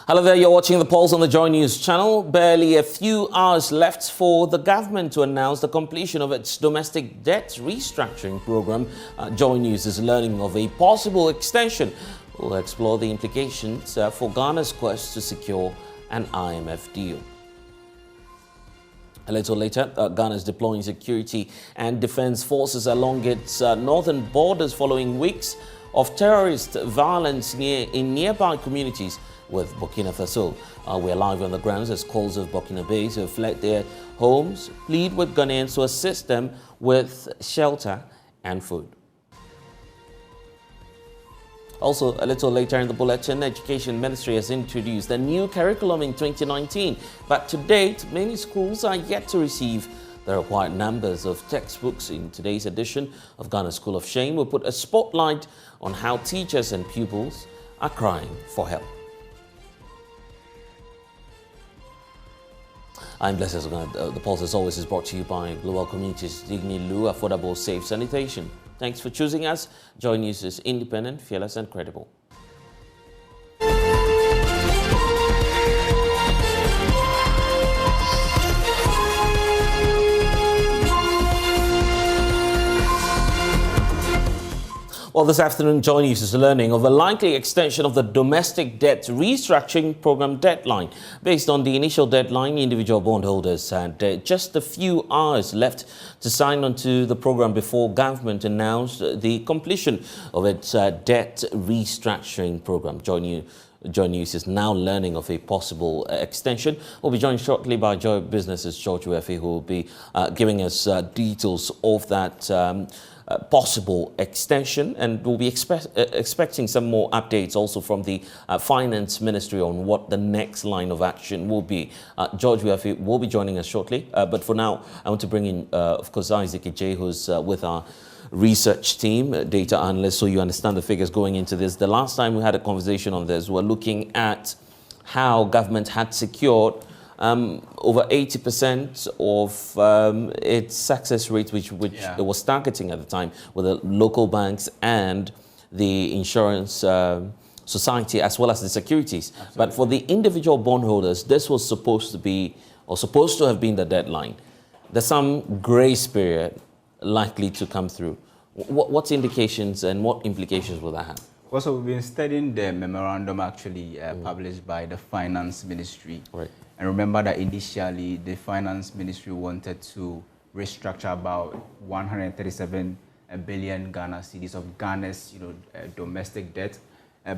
Hello there, you're watching the polls on the JoyNews channel. Barely a few hours left for the government to announce the completion of its domestic debt restructuring program. JoyNews is learning of a possible extension. We'll explore the implications for Ghana's quest to secure an IMF deal. A little later, Ghana is deploying security and defense forces along its northern borders following weeks of terrorist violence in nearby communities with Burkina Faso. We're live on the grounds as calls of Burkina Faso who have fled their homes plead with Ghanaians to assist them with shelter and food. Also, a little later in the bulletin, Education Ministry has introduced a new curriculum in 2019, but to date, many schools are yet to receive the required numbers of textbooks. In today's edition of Ghana School of Shame, we'll put a spotlight on how teachers and pupils are crying for help. I'm blessed. The Pulse, as always, is brought to you by Global Communities Digni Lu, affordable, safe sanitation. Thanks for choosing us. JoyNews is independent, fearless, and credible. Well, this afternoon, JoyNews is learning of a likely extension of the domestic debt restructuring program deadline. Based on the initial deadline, individual bondholders had just a few hours left to sign on to the program before government announced the completion of its debt restructuring program. JoyNews is now learning of a possible extension. We'll be joined shortly by Joy Business's George Wefe, who will be giving us details of that possible extension, and we'll be expecting some more updates also from the Finance Ministry on what the next line of action will be. George Wefe will be joining us shortly, but for now, I want to bring in, of course, Isaac J, who's with our research team, data analyst, so you understand the figures going into this. The last time we had a conversation on this, we're looking at how government had secured over 80% of its success rate, which it was targeting at the time, with the local banks and the insurance society, as well as the securities. Absolutely. But for the individual bondholders, this was supposed to be, or supposed to have been, the deadline. There's some grace period likely to come through. What indications and what implications will that have? Also, we've been studying the memorandum actually published by the Finance Ministry. Right. And remember that initially the Finance Ministry wanted to restructure about 137 billion Ghana cedis of Ghana's domestic debt.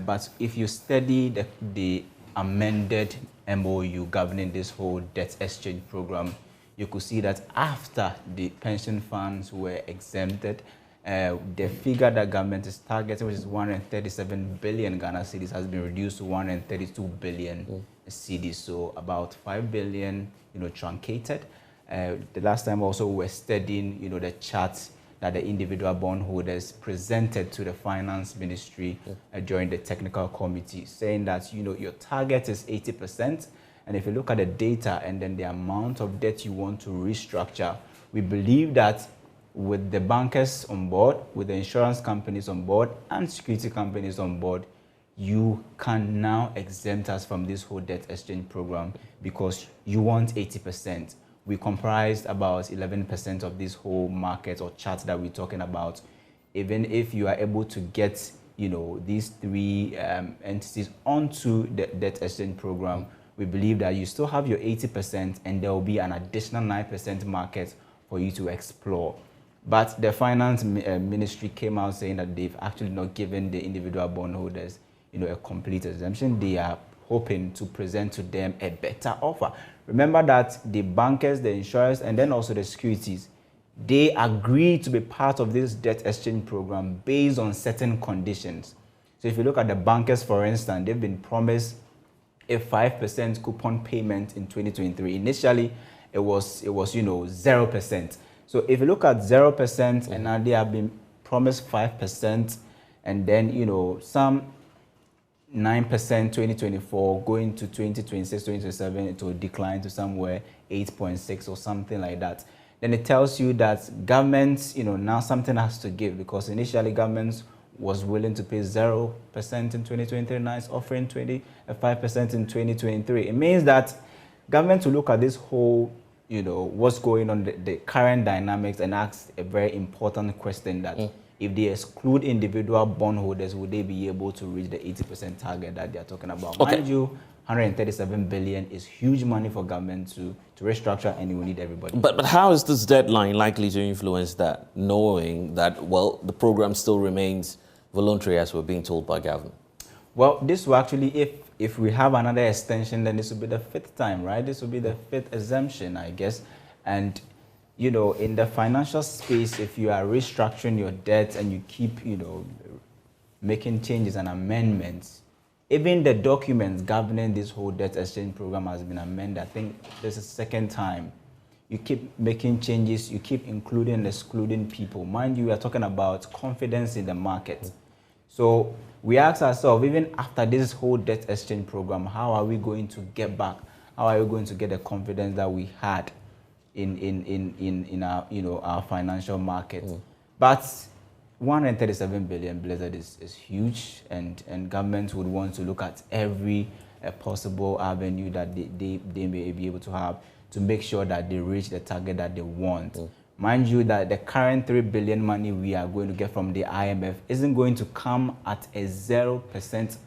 But if you study the amended MOU governing this whole debt exchange program, you could see that after the pension funds were exempted, the figure that government is targeting, which is 137 billion Ghana cedis, has been reduced to 132 billion cedis, so about 5 billion, truncated. The last time also we were studying, the charts that the individual bondholders presented to the Finance Ministry during the technical committee, saying that, your target is 80%. And if you look at the data and then the amount of debt you want to restructure, we believe that with the bankers on board, with the insurance companies on board, and security companies on board, you can now exempt us from this whole debt exchange program because you want 80%. We comprised about 11% of this whole market or chart that we're talking about. Even if you are able to get, these three entities onto the debt exchange program, we believe that you still have your 80% and there will be an additional 9% market for you to explore. But the Finance Ministry came out saying that they've actually not given the individual bondholders a complete exemption. They are hoping to present to them a better offer. Remember that the bankers, the insurers, and then also the securities, they agreed to be part of this debt exchange program based on certain conditions. So if you look at the bankers, for instance, they've been promised a 5% coupon payment in 2023. Initially, it was 0%. So if you look at 0%, and now they have been promised 5%, and then some 9% 2024, going to 2026, 2027, it will decline to somewhere 8.6 or something like that. Then it tells you that governments, now something has to give, because initially governments was willing to pay 0% in 2023, now it's offering 5% in 2023. It means that government will look at this whole, what's going on, the current dynamics, and ask a very important question that if they exclude individual bondholders, would they be able to reach the 80% target that they are talking about? Okay. Mind you, 137 billion is huge money for government to restructure, and you will need everybody. But how is this deadline likely to influence that, knowing that, well, the program still remains voluntary as we're being told by government? Well, this will actually, if we have another extension, then this will be the 5th time, right? This will be the 5th exemption, I guess. And, in the financial space, if you are restructuring your debt and you keep, making changes and amendments, even the documents governing this whole debt exchange program has been amended. I think this is the 2nd time. You keep making changes, you keep including and excluding people. Mind you, we are talking about confidence in the market. So we ask ourselves, even after this whole debt exchange program, how are we going to get back? How are we going to get the confidence that we had in our, our financial market? But 137 billion blizzard is huge, and governments would want to look at every possible avenue that they may be able to have to make sure that they reach the target that they want. Mind you that the current 3 billion money we are going to get from the IMF isn't going to come at a 0%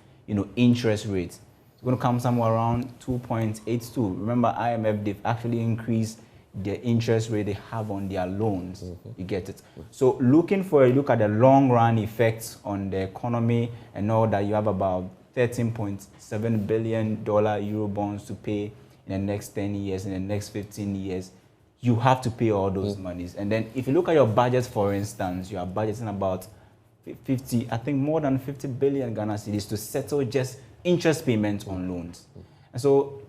interest rate. It's going to come somewhere around 2.82. Remember, IMF, they've actually increased the interest rate they have on their loans. You get it? So looking for a look at the long run effects on the economy, and know that you have about $13.7 billion Euro bonds to pay in the next 10 years, in the next 15 years, you have to pay all those monies. And then if you look at your budget, for instance, you are budgeting about 50, I think more than 50 billion Ghana cedis to settle just interest payments on loans. And so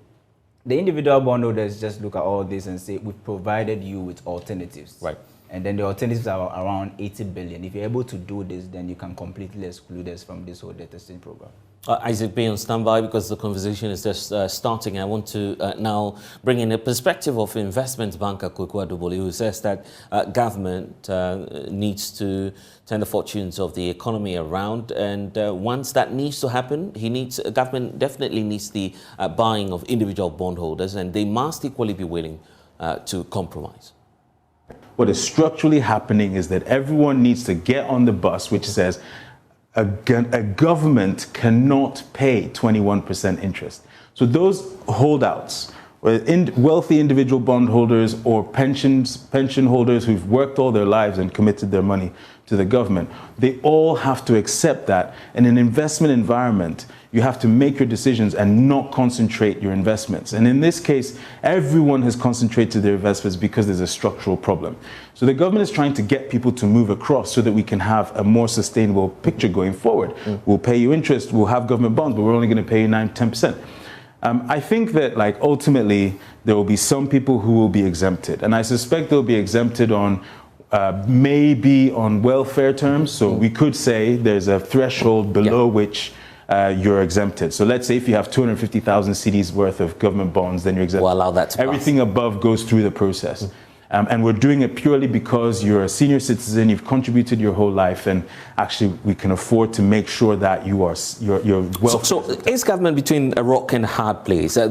the individual bondholders just look at all this and say, we've provided you with alternatives. Right. And then the alternatives are around 80 billion. If you're able to do this, then you can completely exclude us from this whole debt exchange program. Isaac, be on standby because the conversation is just starting. I want to now bring in a perspective of investment banker Kweku Adoboli, who says that government needs to turn the fortunes of the economy around, and once that needs to happen, government definitely needs the buying of individual bondholders, and they must equally be willing to compromise. What is structurally happening is that everyone needs to get on the bus, which says a government cannot pay 21% interest. So those holdouts, wealthy individual bondholders or pension holders who've worked all their lives and committed their money to the government, they all have to accept that in an investment environment, you have to make your decisions and not concentrate your investments. And in this case, everyone has concentrated their investments because there's a structural problem. So the government is trying to get people to move across so that we can have a more sustainable picture going forward. We'll pay you interest, we'll have government bonds, but we're only going to pay you 9-10%. I think that ultimately there will be some people who will be exempted, and I suspect they'll be exempted on maybe on welfare terms. So we could say there's a threshold below which you're exempted. So let's say if you have 250,000 cedis worth of government bonds, then you're exempted. We'll allow that to Everything pass. above goes through the process. And we're doing it purely because you're a senior citizen, you've contributed your whole life, and actually we can afford to make sure that you're well. So is government between a rock and a hard place? I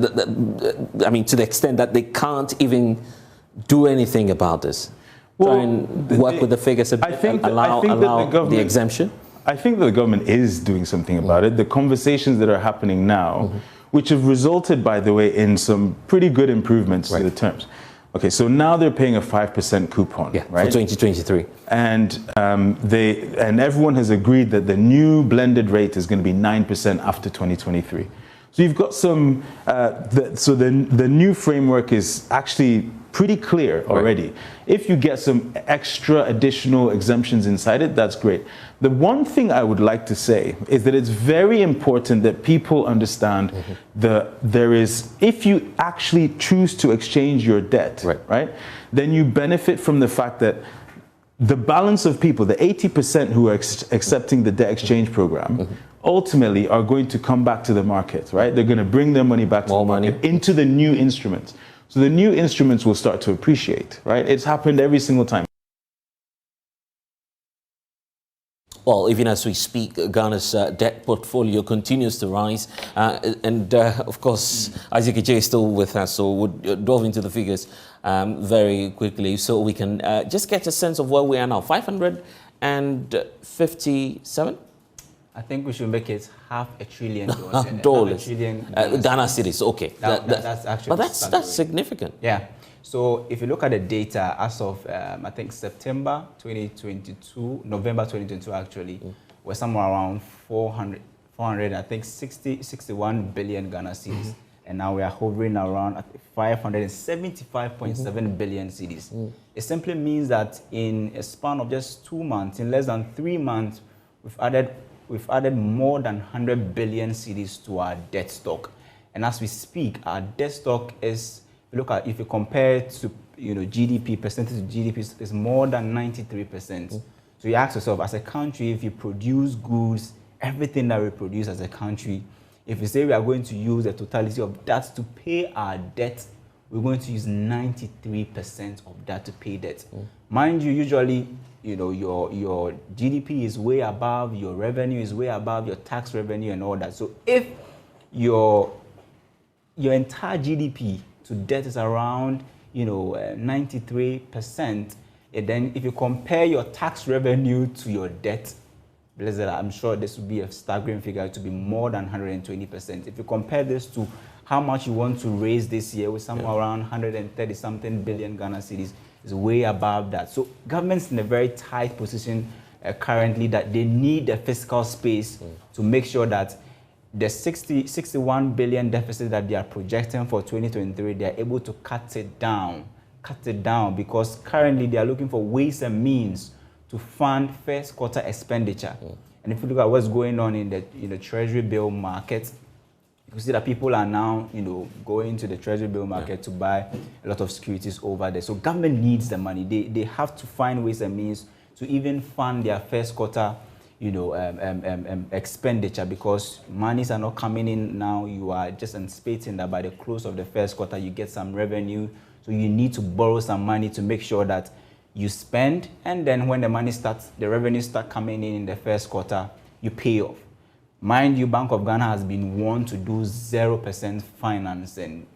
mean, to the extent that they can't even do anything about this? Try and work with the figures and allow the exemption? I think that the government is doing something about it. The conversations that are happening now, which have resulted, by the way, in some pretty good improvements to the terms. Okay, so now they're paying a 5% coupon, right? For 2023. And everyone has agreed that the new blended rate is going to be 9% after 2023. So you've got some, the new framework is actually pretty clear already. Right. If you get some extra additional exemptions inside it, that's great. The one thing I would like to say is that it's very important that people understand if you actually choose to exchange your debt, right, then you benefit from the fact that the balance of people, the 80% who are accepting the debt exchange program, ultimately are going to come back to the market, right? They're going to bring their money back to the market into the new instruments. So the new instruments will start to appreciate, right? It's happened every single time. Well, even as we speak, Ghana's debt portfolio continues to rise. Of course, Isaac J is still with us, so we'll delve into the figures very quickly so we can just get a sense of where we are now. 557? I think we should make it $500 billion. Dollars. $500 Ghana cedis, okay. That's actually that's significant. Yeah. So if you look at the data as of, I think, September 2022, November 2022 actually, we're somewhere around 400, I think 61 billion Ghana cedis. And now we are hovering around 575.7 billion cedis. It simply means that in a span of just 2 months, in less than 3 months, we've added more than 100 billion cedis to our debt stock. And as we speak, our debt stock is, if you compare it to GDP, percentage of GDP is more than 93%. So you ask yourself, as a country, if you produce goods, everything that we produce as a country, if we say we are going to use the totality of that to pay our debt, we're going to use 93% of that to pay debt. Mind you, usually, your GDP is way above, your revenue is way above, your tax revenue and all that. So if your entire GDP to debt is around 93%, and then if you compare your tax revenue to your debt, I'm sure this would be a staggering figure to be more than 120%. If you compare this to how much you want to raise this year with somewhere around 130 something billion Ghana cedis, is way above that. So government's in a very tight position currently that they need the fiscal space to make sure that the 61 billion deficit that they are projecting for 2023, they are able to cut it down because currently they are looking for ways and means to fund first quarter expenditure. And if you look at what's going on in the treasury bill market, you see that people are now, going to the treasury bill market to buy a lot of securities over there. So government needs the money. They have to find ways and means to even fund their first quarter, expenditure, because monies are not coming in now. You are just anticipating that by the close of the first quarter, you get some revenue. So you need to borrow some money to make sure that you spend, and then when the revenue start coming in the first quarter, you pay off. Mind you, Bank of Ghana has been warned to do 0% finance, and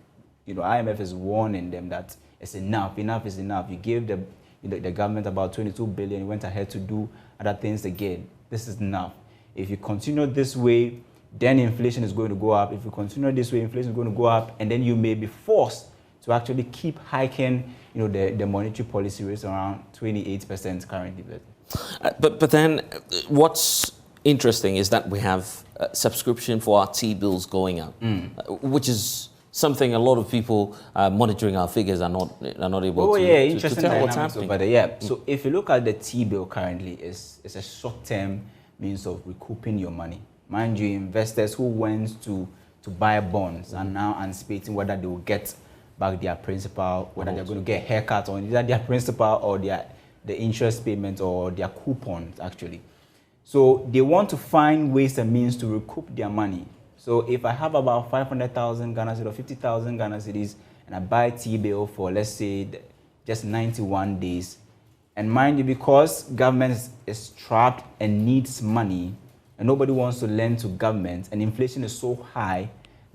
IMF is warning them that it's enough is enough. You gave the government about 22 billion, you went ahead to do other things again. This is enough. If you continue this way, then inflation is going to go up. If you continue this way, inflation is going to go up, and then you may be forced to actually keep hiking the monetary policy rates around 28% currently. But then what's interesting is that we have subscription for our T-bills going up, which is something a lot of people monitoring our figures are not able to tell what's happening. Over there. So if you look at the T-bill currently, it's a short-term means of recouping your money. Mind you, investors who went to buy bonds are now anticipating whether they will get back their principal, whether they're going to get a haircut on either their principal or the interest payment or their coupons, actually. So they want to find ways and means to recoup their money. So if I have about 500,000 Ghana cedis or 50,000 Ghana cedis and I buy T-bill for, let's say, just 91 days, and mind you, because government is trapped and needs money, and nobody wants to lend to government, and inflation is so high,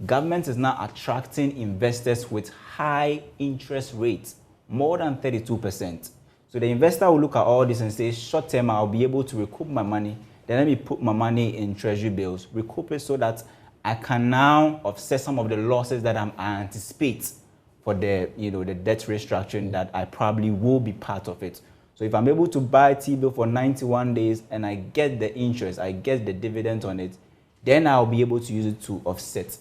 government is now attracting investors with high interest rates, more than 32%. So the investor will look at all this and say, short term, I'll be able to recoup my money. Then let me put my money in treasury bills, recoup it so that I can now offset some of the losses that I anticipate for the debt restructuring that I probably will be part of it. So if I'm able to buy T-bill for 91 days and I get the interest, I get the dividend on it, then I'll be able to use it to offset.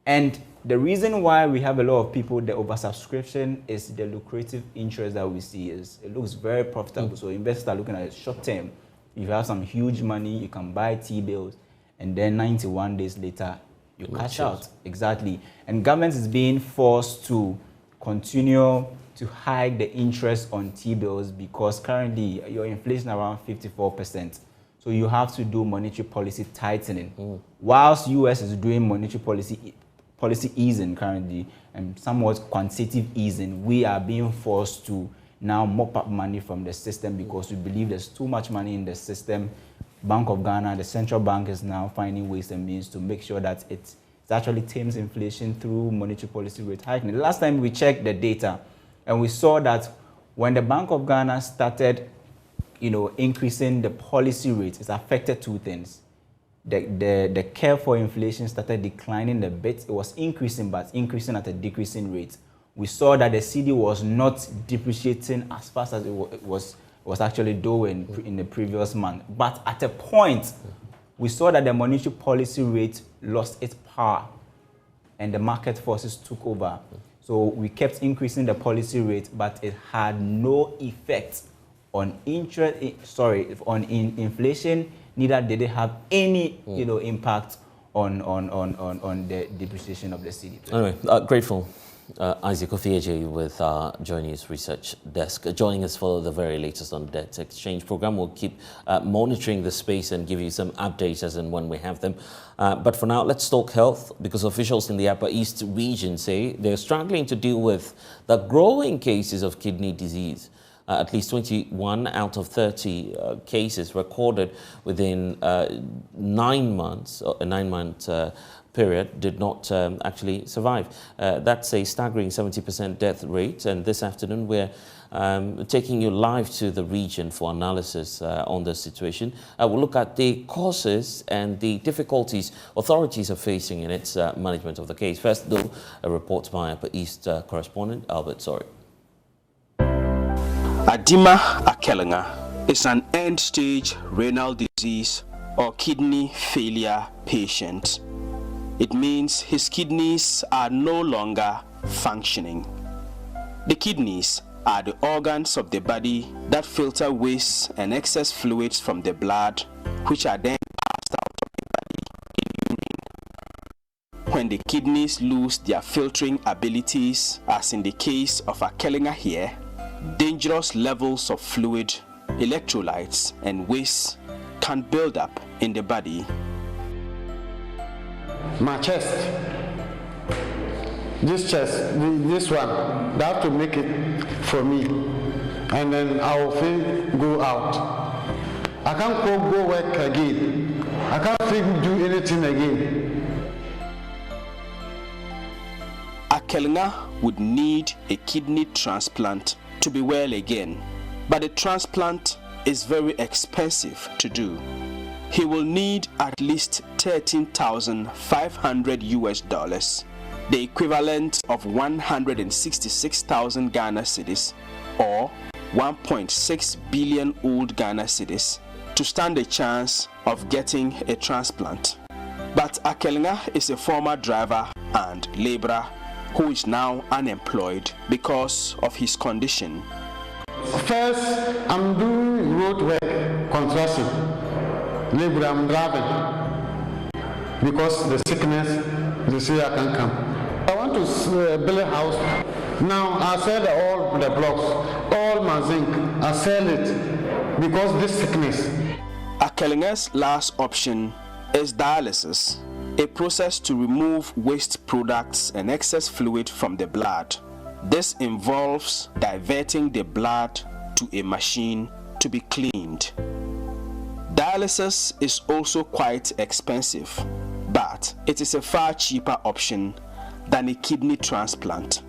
And the reason why we have a lot of people, the oversubscription is the lucrative interest that we see. It looks very profitable. So investors are looking at it short term. If you have some huge money, you can buy T-bills, and then 91 days later, you cash out. Exactly. And government is being forced to continue to hike the interest on T-bills because currently your inflation around 54%. So you have to do monetary policy tightening. Whilst US is doing monetary policy easing currently and somewhat quantitative easing, we are being forced to now mop up money from the system because we believe there's too much money in the system Bank of Ghana, the central bank, is now finding ways and means to make sure that it actually tames inflation through monetary policy rate hiking. The last time we checked the data, and we saw that when the Bank of Ghana started, increasing the policy rate, it affected two things. The curve for inflation started declining a bit. It was increasing, but increasing at a decreasing rate. We saw that the cedi was not depreciating as fast as it was actually doing in the previous month. But at a point, we saw that the monetary policy rate lost its power and the market forces took over. So we kept increasing the policy rate, but it had no effect on inflation. Neither did it have any impact on the depreciation of the cedi. Anyway, grateful. Isaac Ofieje with our JoyNews Research Desk, joining us for the very latest on debt exchange program. We'll keep monitoring the space and give you some updates as and when we have them. But for now, let's talk health, because officials in the Upper East region say they're struggling to deal with the growing cases of kidney disease. At least 21 out of 30 cases recorded within 9 months, a 9-month period, did not actually survive. That's a staggering 70% death rate. And this afternoon, we're taking you live to the region for analysis on the situation. We'll look at the causes and the difficulties authorities are facing in its management of the case. First, though, a report by Upper East correspondent Albert Sorry. Adima Akelenga is an end-stage renal disease or kidney failure patient. It means his kidneys are no longer functioning. The kidneys are the organs of the body that filter waste and excess fluids from the blood, which are then passed out of the body in urine. When the kidneys lose their filtering abilities, as in the case of Akelenga here, dangerous levels of fluid, electrolytes, and waste can build up in the body. My chest, this one, they have to make it for me, and then I will feel go out. I can't go work again. I can't feel do anything again. Akelenga would need a kidney transplant to be well again, but the transplant is very expensive to do. He will need at least $13,500 US, the equivalent of 166,000 Ghana cedis, or 1.6 billion old Ghana cedis, to stand a chance of getting a transplant. But Akelenga is a former driver and laborer who is now unemployed because of his condition. First, I'm doing road work, construction. Labor, I'm driving. Because the sickness, they say I can't come. I want to build a house. Now I sell all the blocks, all my zinc. I sell it because this sickness. Akelenga's last option is dialysis, a process to remove waste products and excess fluid from the blood. This involves diverting the blood to a machine to be cleaned. Dialysis is also quite expensive, but it is a far cheaper option than a kidney transplant.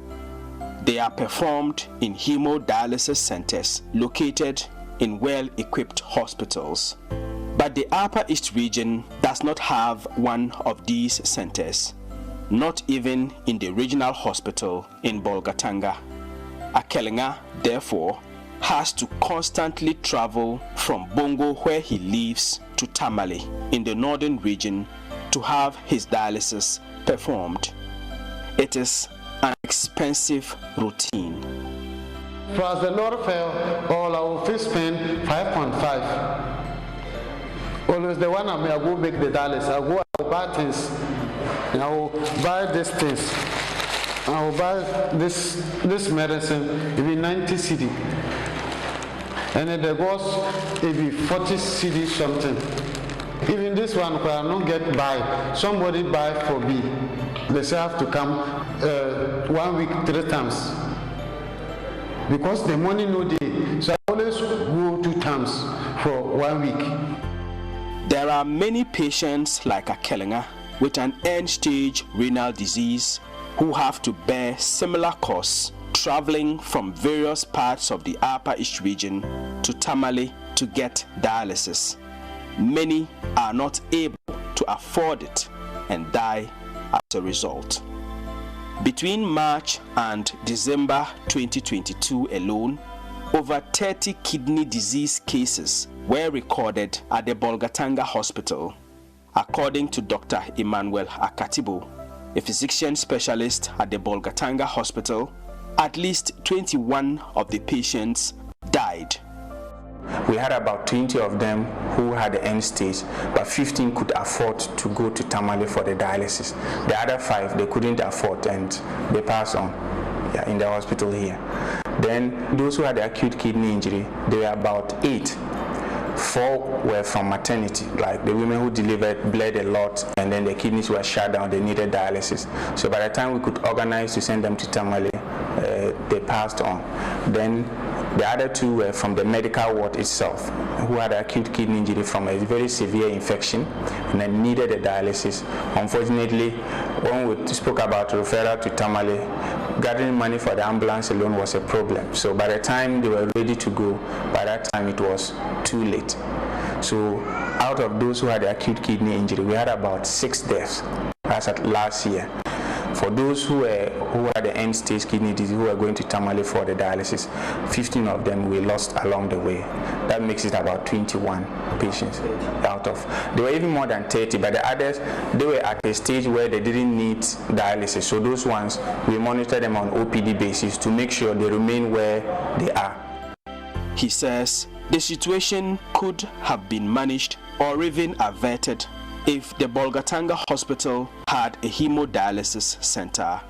They are performed in hemodialysis centers located in well-equipped hospitals. But the Upper East region does not have one of these centers, not even in the regional hospital in Bolgatanga. Akelenga, therefore, has to constantly travel from Bongo, where he lives, to Tamale in the northern region to have his dialysis performed. It is an expensive routine. Plus the Lord fell, all I will spend 5.5. Always the one I go make the dialysis. I will buy things. I will buy these things. I will buy this medicine. It be 90 cedi. And then the cost it be 40 cedi something. Even this one I not get buy. Somebody buy for me. They say I have to come 1 week 3 times. Because the money no day. So I always go 2 times for 1 week. There are many patients like Akelinga with an end-stage renal disease who have to bear similar costs traveling from various parts of the Upper East region to Tamale to get dialysis. Many are not able to afford it and die as a result. Between March and December 2022 alone, over 30 kidney disease cases were recorded at the Bolgatanga Hospital. According to Dr. Emmanuel Akatibo, a physician specialist at the Bolgatanga Hospital, at least 21 of the patients died. We had about 20 of them who had the end stage, but 15 could afford to go to Tamale for the dialysis. The other 5, they couldn't afford and they passed on in the hospital here. Then those who had acute kidney injury, there were about 8. 4 were from maternity, like the women who delivered bled a lot and then their kidneys were shut down, they needed dialysis. So by the time we could organize to send them to Tamale, they passed on. Then the other 2 were from the medical ward itself, who had acute kidney injury from a very severe infection and then needed a dialysis. Unfortunately, when we spoke about referral to Tamale, gathering money for the ambulance alone was a problem. So by the time they were ready to go, by that time it was too late. So out of those who had acute kidney injury, we had about 6 deaths as at last year. For those who had the end-stage kidney disease, who were going to Tamale for the dialysis, 15 of them we lost along the way. That makes it about 21 patients out of. There were even more than 30, but the others, they were at a stage where they didn't need dialysis. So those ones, we monitor them on OPD basis to make sure they remain where they are. He says the situation could have been managed or even averted if the Bolgatanga Hospital had a hemodialysis center.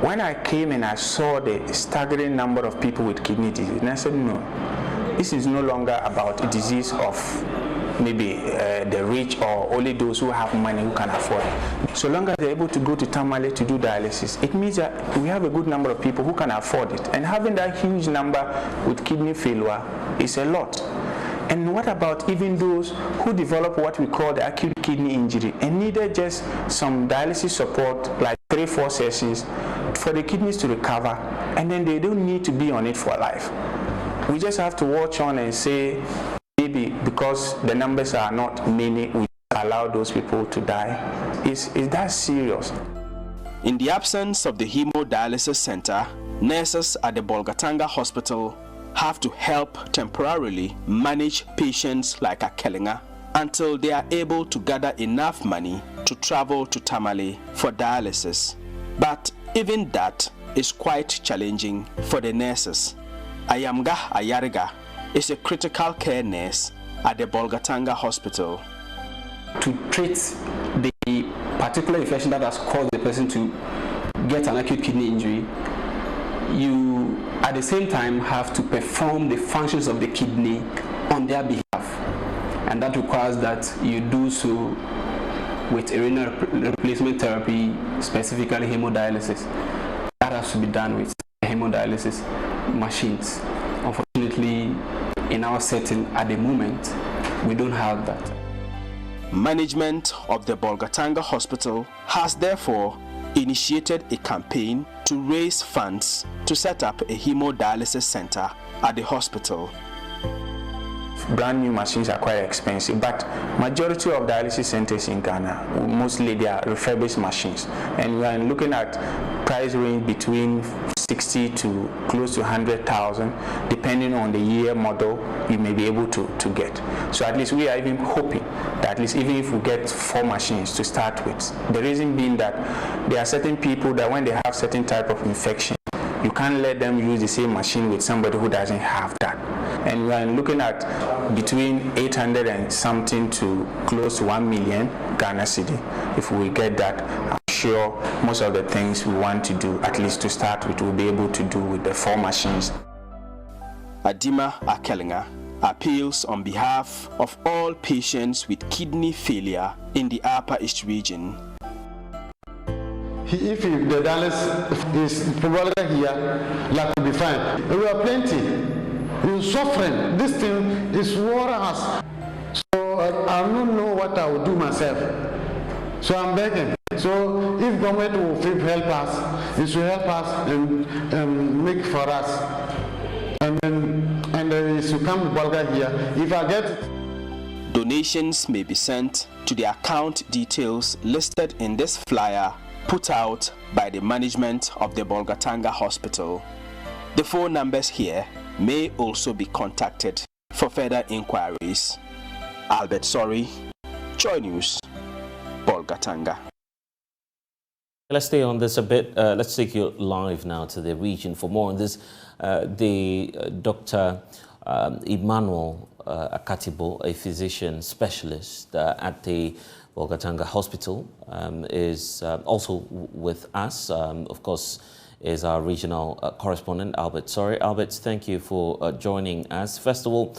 When I came and I saw the staggering number of people with kidney disease, and I said, no, this is no longer about a disease of maybe the rich or only those who have money who can afford it. So long as they're able to go to Tamale to do dialysis, it means that we have a good number of people who can afford it. And having that huge number with kidney failure is a lot. And what about even those who develop what we call the acute kidney injury and needed just some dialysis support, like 3-4 sessions, for the kidneys to recover, and then they don't need to be on it for life? We just have to watch on and say, maybe because the numbers are not many, we allow those people to die. Is that serious? In the absence of the hemodialysis center, nurses at the Bolgatanga Hospital have to help temporarily manage patients like Akelinga until they are able to gather enough money to travel to Tamale for dialysis. But even that is quite challenging for the nurses. Ayamga Ayariga is a critical care nurse at the Bolgatanga Hospital. To treat the particular infection that has caused the person to get an acute kidney injury, you at the same time have to perform the functions of the kidney on their behalf, and that requires that you do so with a renal replacement therapy, specifically hemodialysis. That has to be done with hemodialysis machines. Unfortunately, in our setting at the moment, we don't have that. Management of the Bolgatanga Hospital has therefore initiated a campaign to raise funds to set up a hemodialysis center at the hospital. Brand new machines are quite expensive, but majority of dialysis centers in Ghana, mostly they are refurbished machines, and we are looking at price range between 60 to close to 100,000, depending on the year model you may be able to get. So at least we are even hoping that at least even if we get 4 machines to start with, the reason being that there are certain people that when they have certain type of infection, you can't let them use the same machine with somebody who doesn't have that. And we are looking at between 800 and something to close to 1 million Ghana cedi. If we get that, I'm sure most of the things we want to do, at least to start with, we'll be able to do with the 4 machines. Adima Akelinga appeals on behalf of all patients with kidney failure in the Upper East region. If the dialysis is probably here, that will be fine. We are plenty. You're suffering. This thing is war us. So I don't know what I will do myself. So I'm begging. So if government will help us, it should help us and make for us. And then it should come to Bulgaria here. If I get it. Donations may be sent to the account details listed in this flyer put out by the management of the Bolgatanga Hospital. The phone numbers here may also be contacted for further inquiries. Albert Sorry, Joy News, Bolgatanga. Let's stay on this a bit. Let's take you live now to the region. For more on this, Dr. Emmanuel Akatibo, a physician specialist at the Bolgatanga Hospital, is also with us. Of course, is our regional correspondent, Albert. Sorry, Albert, thank you for joining us. First of all,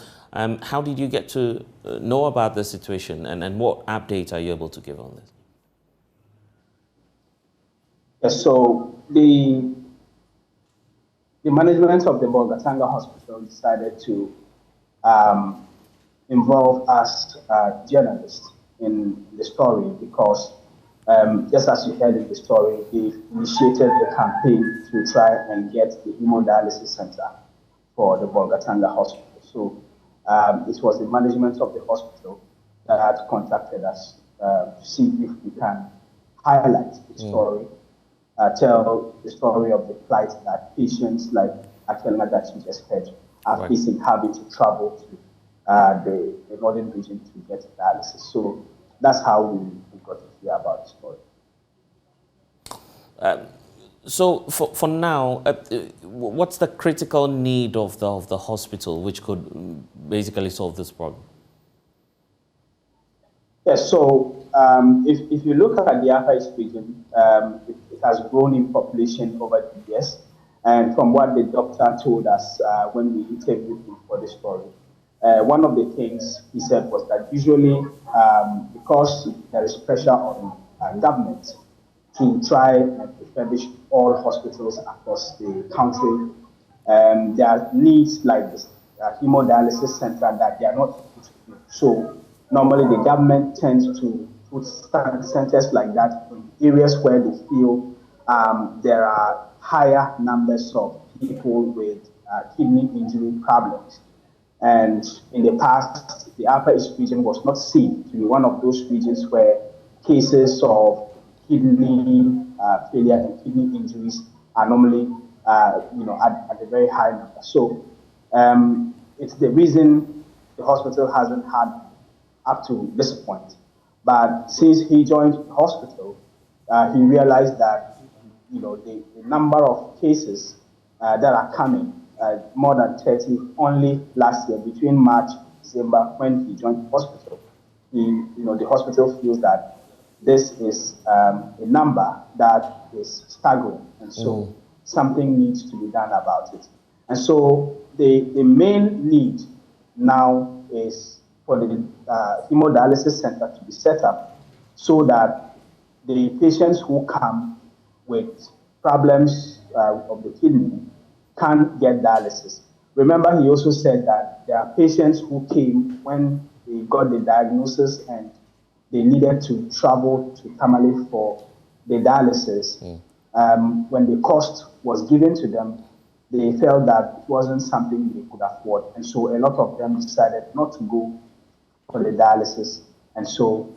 how did you get to know about the situation, and what update are you able to give on this? Yes, so the management of the Bolgatanga Hospital decided to involve us journalists in the story because, just as you heard in the story, they initiated the campaign to try and get the hemodialysis center for the Bolgatanga Hospital. So it was the management of the hospital that had contacted us to see if we can highlight the story, tell the story of the plight that patients like Akelma that you just heard are facing, having to travel to the northern region to get dialysis. So that's how we got to hear about the story. So for now, what's the critical need of the hospital which could basically solve this problem? Yes, so if you look at the Upper East region, it has grown in population over the years. And from what the doctor told us when we interviewed him for the story, one of the things he said was that usually because there is pressure on government to try and refurbish all hospitals across the country, there are needs like this hemodialysis center that they are not able to do. So normally the government tends to put centers like that in areas where they feel there are higher numbers of people with kidney injury problems. And in the past, the Upper East region was not seen to be one of those regions where cases of kidney failure and kidney injuries are normally, at a very high number. So it's the reason the hospital hasn't had up to this point. But since he joined the hospital, he realized that the number of cases that are coming, more than 30 only last year, between March and December when he joined the hospital. The hospital feels that this is a number that is staggering, and so something needs to be done about it. And so the main need now is for the hemodialysis center to be set up so that the patients who come with problems of the kidney can get dialysis. Remember, he also said that there are patients who came when they got the diagnosis and they needed to travel to Tamale for the dialysis. When the cost was given to them, they felt that it wasn't something they could afford. And so a lot of them decided not to go for the dialysis. And so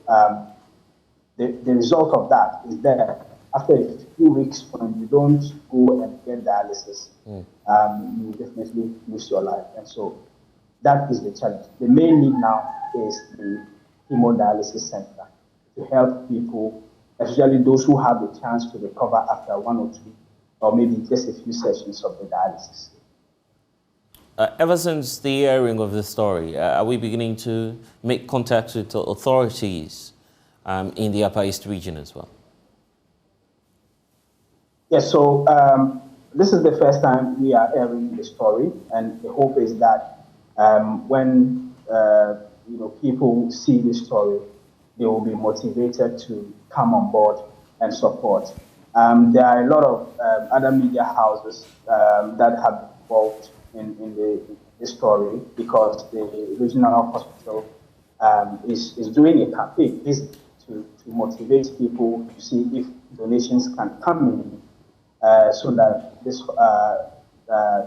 the result of that is that after a few weeks, when you don't go and get dialysis, you definitely lose your life. And so that is the challenge. The main need now is the hemodialysis center to help people, especially those who have the chance to recover after 1 or 2, or maybe just a few sessions of the dialysis. Ever since the airing of the story, are we beginning to make contact with authorities in the Upper East region as well? Yes, so this is the first time we are airing the story, and the hope is that when people see this story, they will be motivated to come on board and support. There are a lot of other media houses that have been involved in the story because the regional hospital is doing a campaign to motivate people to see if donations can come in so that this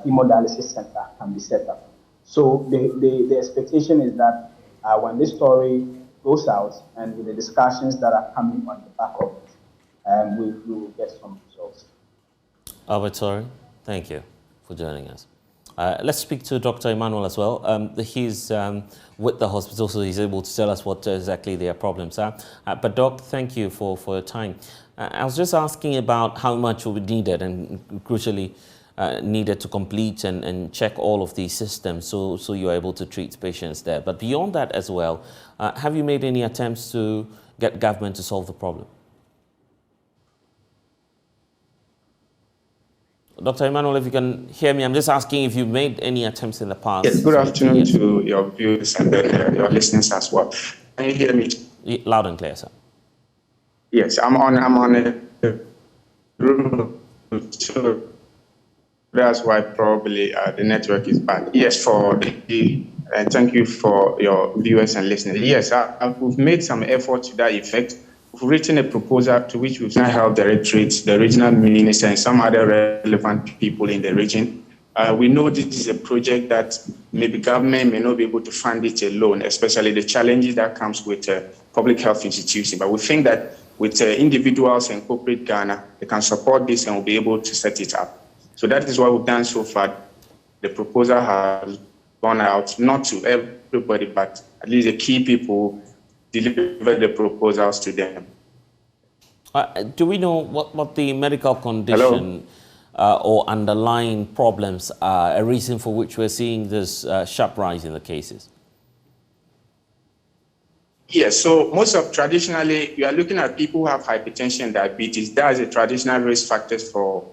hemodialysis center can be set up. So the expectation is that when this story goes out and with the discussions that are coming on the back of it, we will get some results. Albert, sorry, thank you for joining us. Let's speak to Dr. Emmanuel as well. He's with the hospital, so he's able to tell us what exactly their problems are. But Doc, thank you for your time. I was just asking about how much will be needed and crucially needed to complete and check all of these systems so you're able to treat patients there. But beyond that as well, have you made any attempts to get government to solve the problem? Dr. Emmanuel, if you can hear me, I'm just asking if you've made any attempts in the past. Yes, good afternoon to your viewers and your listeners as well. Can you hear me? Loud and clear, sir. Yes, I'm on a room, so that's why probably the network is bad. Yes, and thank you for your viewers and listeners. Yes, we've made some effort to that effect. We've written a proposal to which we've now helped directorates, the regional minister, and some other relevant people in the region. We know this is a project that maybe government may not be able to fund it alone, especially the challenges that comes with public health institutions. But we think that with individuals and corporate Ghana, they can support this and will be able to set it up. So that is what we've done so far. The proposal has gone out, not to everybody, but at least the key people, deliver the proposals to them. Do we know what the medical condition or underlying problems are, a reason for which we're seeing this sharp rise in the cases? Yes, so traditionally, you are looking at people who have hypertension and diabetes. That is a traditional risk factors for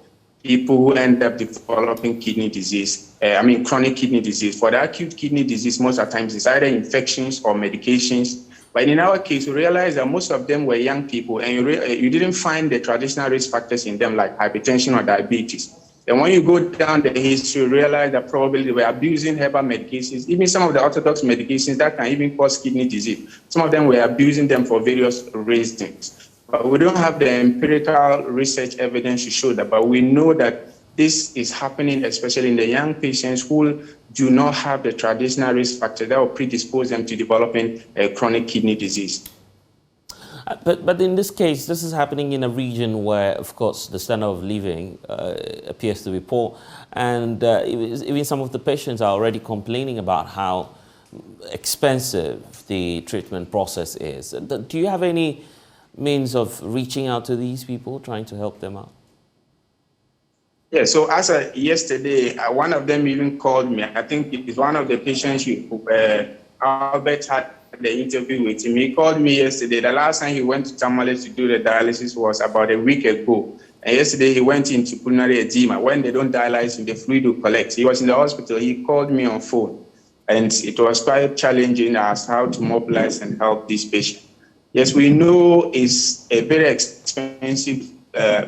people who end up developing kidney disease, chronic kidney disease. For the acute kidney disease, most of the times it's either infections or medications. But in our case, we realized that most of them were young people, and you didn't find the traditional risk factors in them like hypertension or diabetes. And when you go down the history, you realize that probably they were abusing herbal medications, even some of the orthodox medications that can even cause kidney disease. Some of them were abusing them for various reasons. But we don't have the empirical research evidence to show that, but we know that this is happening, especially in the young patients who do not have the traditional risk factor that will predispose them to developing a chronic kidney disease. But in this case, this is happening in a region where, of course, the standard of living appears to be poor, and even some of the patients are already complaining about how expensive the treatment process is. Do you have any means of reaching out to these people, trying to help them out? Yeah, so as yesterday, one of them even called me. I think it's one of the patients who Albert had the interview with him. He called me yesterday. The last time he went to Tamale to do the dialysis was about a week ago. And yesterday he went into pulmonary edema. When they don't dialyze him, the fluid will collect. He was in the hospital. He called me on phone. And it was quite challenging as how to mobilize and help this patient. Yes, we know it's a very expensive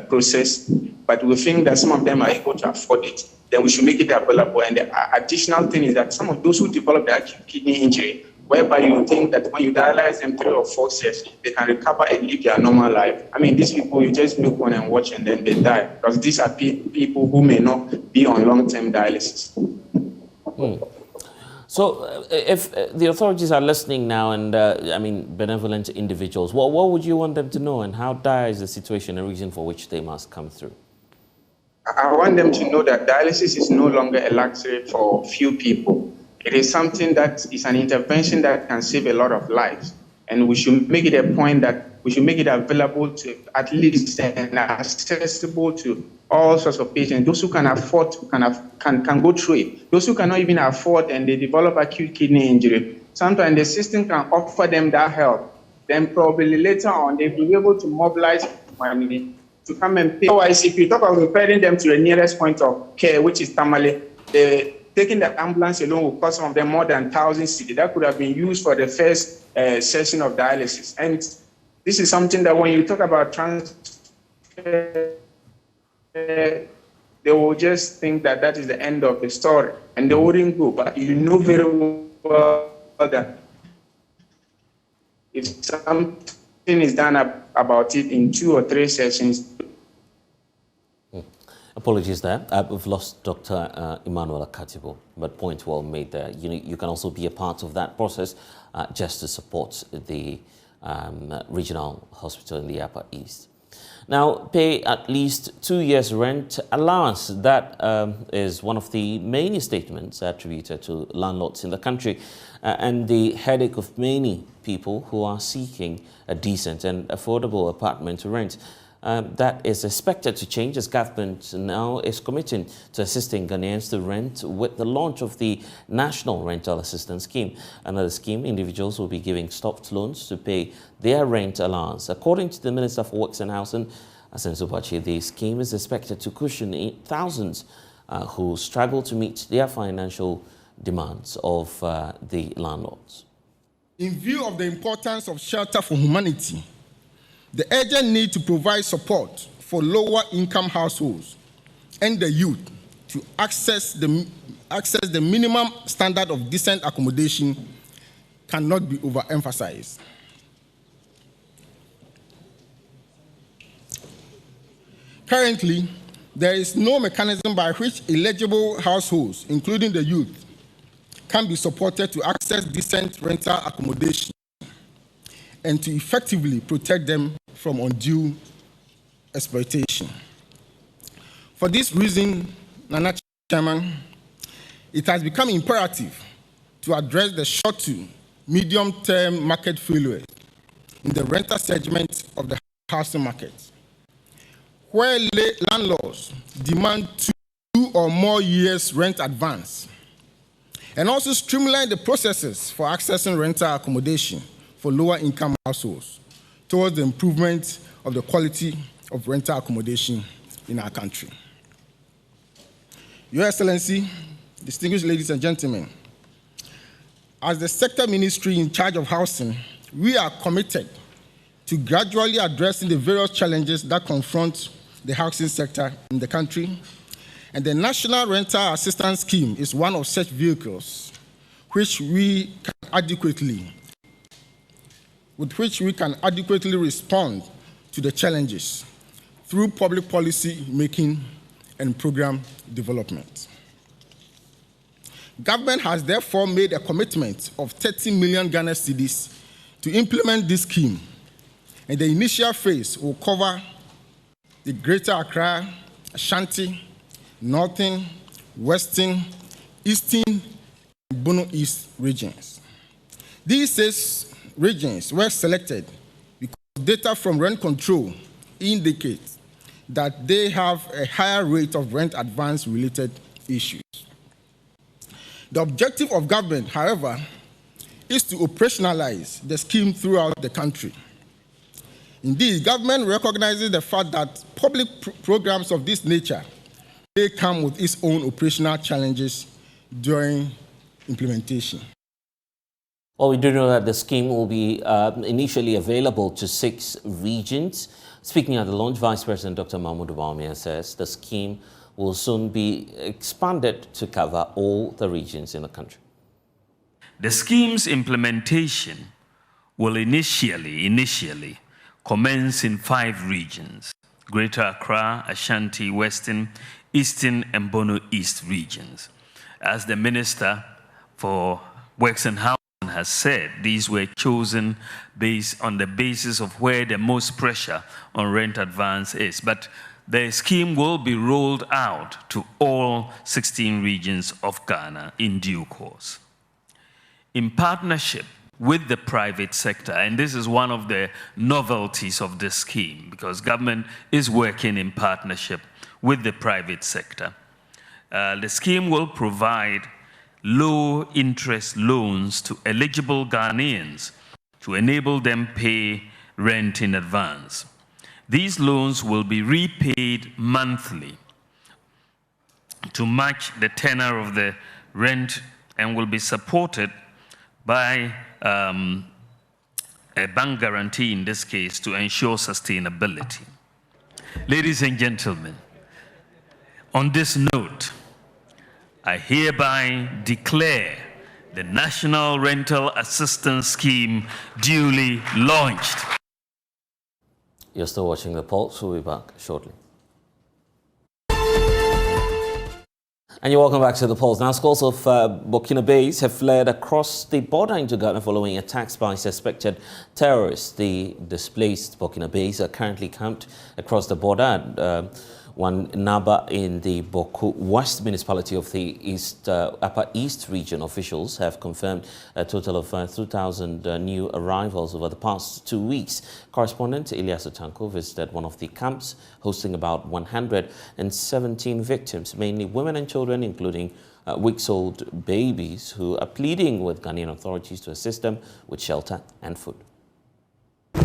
process, but we think that some of them are able to afford it. Then we should make it available. And the additional thing is that some of those who develop the acute kidney injury, whereby you think that when you dialyze them 3 or 4 sessions, they can recover and live their normal life. I mean, these people, you just look on and watch and then they die, because these are people who may not be on long-term dialysis. So if the authorities are listening now and, benevolent individuals, what would you want them to know, and how dire is the situation, a reason for which they must come through? I want them to know that dialysis is no longer a luxury for few people. It is something that is an intervention that can save a lot of lives. And we should make it a point that we should make it available to at least and accessible to all sorts of patients. Those who can afford can go through it. Those who cannot even afford and they develop acute kidney injury, sometimes the system can offer them that help. Then probably later on they will be able to mobilize money to come and pay. Otherwise, if you talk about referring them to the nearest point of care, which is Tamale, taking the ambulance alone will cost some of them more than 1,000 cedi. That could have been used for the first session of dialysis. And this is something that when you talk about transfer, they will just think that that is the end of the story, and they wouldn't go. But you know very well that if something is done about it in 2 or 3 sessions. Apologies there. We've lost Dr. Emmanuel Akatibo, but point well made there. You can also be a part of that process just to support the regional hospital in the Upper East. Now, pay at least 2 years' rent allowance. That is one of the main statements attributed to landlords in the country and the headache of many people who are seeking a decent and affordable apartment to rent. That is expected to change as government now is committing to assisting Ghanaians to rent with the launch of the National Rental Assistance Scheme. Another scheme, individuals will be giving soft loans to pay their rent allowance. According to the Minister for Works and Housing, Asenso Bachi, the scheme is expected to cushion thousands who struggle to meet their financial demands of the landlords. In view of the importance of shelter for humanity, the urgent need to provide support for lower-income households and the youth to access the minimum standard of decent accommodation cannot be overemphasized. Currently, there is no mechanism by which eligible households, including the youth, can be supported to access decent rental accommodation and to effectively protect them from undue exploitation. For this reason, Nana Chairman, it has become imperative to address the short to medium-term market failures in the rental segment of the housing market, where landlords demand 2 or more years rent advance, and also streamline the processes for accessing rental accommodation for lower-income households towards the improvement of the quality of rental accommodation in our country. Your Excellency, distinguished ladies and gentlemen, as the sector ministry in charge of housing, we are committed to gradually addressing the various challenges that confront the housing sector in the country, and the National Rental Assistance Scheme is one of such vehicles with which we can adequately respond to the challenges through public policy making and program development. Government has therefore made a commitment of 30 million Ghana cedis to implement this scheme, and the initial phase will cover the Greater Accra, Ashanti, Northern, Western, Eastern, and Bono East regions. These 6 regions were selected because data from rent control indicates that they have a higher rate of rent advance related issues. The objective of government, however, is to operationalize the scheme throughout the country. Indeed, government recognizes the fact that public programs of this nature may come with its own operational challenges during implementation. Well, we do know that the scheme will be initially available to 6 regions. Speaking at the launch, Vice President Dr. Mahmoud Bawumia says the scheme will soon be expanded to cover all the regions in the country. The scheme's implementation will initially commence in 5 regions: Greater Accra, Ashanti, Western, Eastern, and Bono East regions. As the Minister for Works and Housing has said, these were chosen based on the basis of where the most pressure on rent advance is. But the scheme will be rolled out to all 16 regions of Ghana in due course. In partnership with the private sector, and this is one of the novelties of this scheme, because government is working in partnership with the private sector. The scheme will provide low-interest loans to eligible Ghanaians to enable them pay rent in advance. These loans will be repaid monthly to match the tenor of the rent and will be supported by a bank guarantee in this case to ensure sustainability. Ladies and gentlemen, on this note, I hereby declare the National Rental Assistance Scheme duly launched. You're still watching The Pulse. We'll be back shortly. And you're welcome back to The Pulse. Now, scores of Burkinabés have fled across the border into Ghana following attacks by suspected terrorists. The displaced Burkinabés are currently camped across the border at one Naba in the Boku West municipality of the Upper East region. Officials have confirmed a total of 2,000 new arrivals over the past 2 weeks. Correspondent Ilyasu Tanko visited one of the camps, hosting about 117 victims, mainly women and children, including weeks-old babies, who are pleading with Ghanaian authorities to assist them with shelter and food.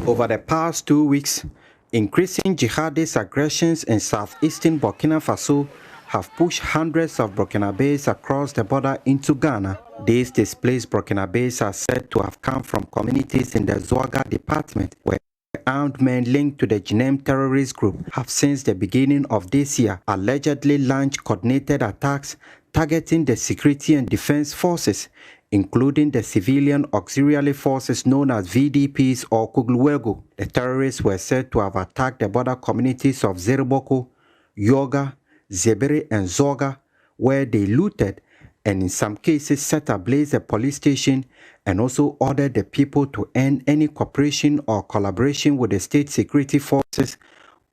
Over the past 2 weeks, increasing jihadist aggressions in southeastern Burkina Faso have pushed hundreds of Burkinabés across the border into Ghana. These displaced Burkinabés are said to have come from communities in the Sogah department, where armed men linked to the Jnim terrorist group have since the beginning of this year allegedly launched coordinated attacks targeting the security and defense forces, including the civilian auxiliary forces known as VDPs or Kugluwego. The terrorists were said to have attacked the border communities of Zerboko, Yoga, Zebere and Sogah, where they looted and in some cases set ablaze a police station and also ordered the people to end any cooperation or collaboration with the state security forces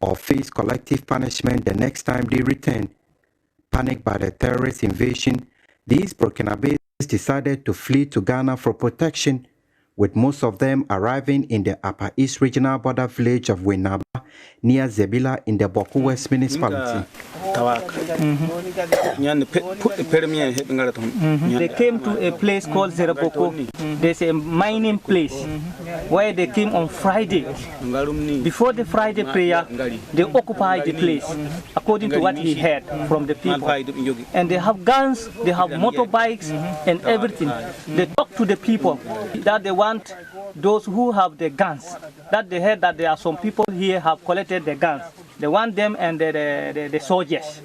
or face collective punishment the next time they return. Panicked by the terrorist invasion, these Burkinabés decided to flee to Ghana for protection, with most of them arriving in the Upper East regional border village of Wenaba near Zebila in the Boku West municipality. They came to a place called Zerboko. There's a mining place where they came on Friday. Before the Friday prayer, they occupied the place, according to what he heard from the people. And they have guns, they have motorbikes and everything. They talk to the people that they want those who have the guns, that they heard that there are some people here have collected the guns. They want them and the soldiers.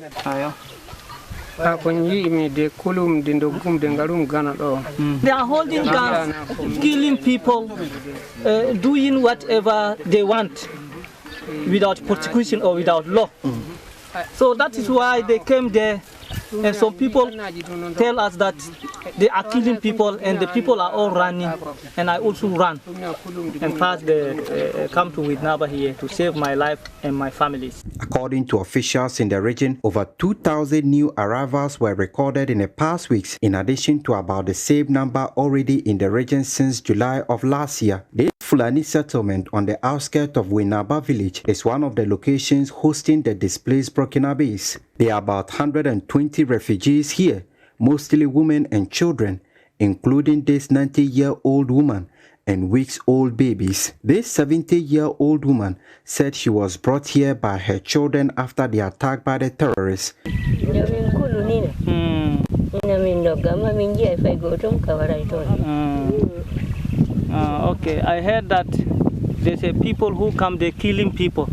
They are holding guns, killing people, doing whatever they want without prosecution or without law. So that is why they came there. And some people tell us that they are killing people and the people are all running, and I also ran and passed the come to Widnaba here to save my life and my family's. According to officials in the region, over 2,000 new arrivals were recorded in the past weeks, in addition to about the same number already in the region since July of last year. This Fulani settlement on the outskirts of Wenaba village is one of the locations hosting the displaced Burkinabés. There are about 120 refugees here, mostly women and children, including this 90-year-old woman and weeks-old babies. This 70-year-old woman said she was brought here by her children after the attack by the terrorists. Okay, I heard that there's a people who come, they're killing people,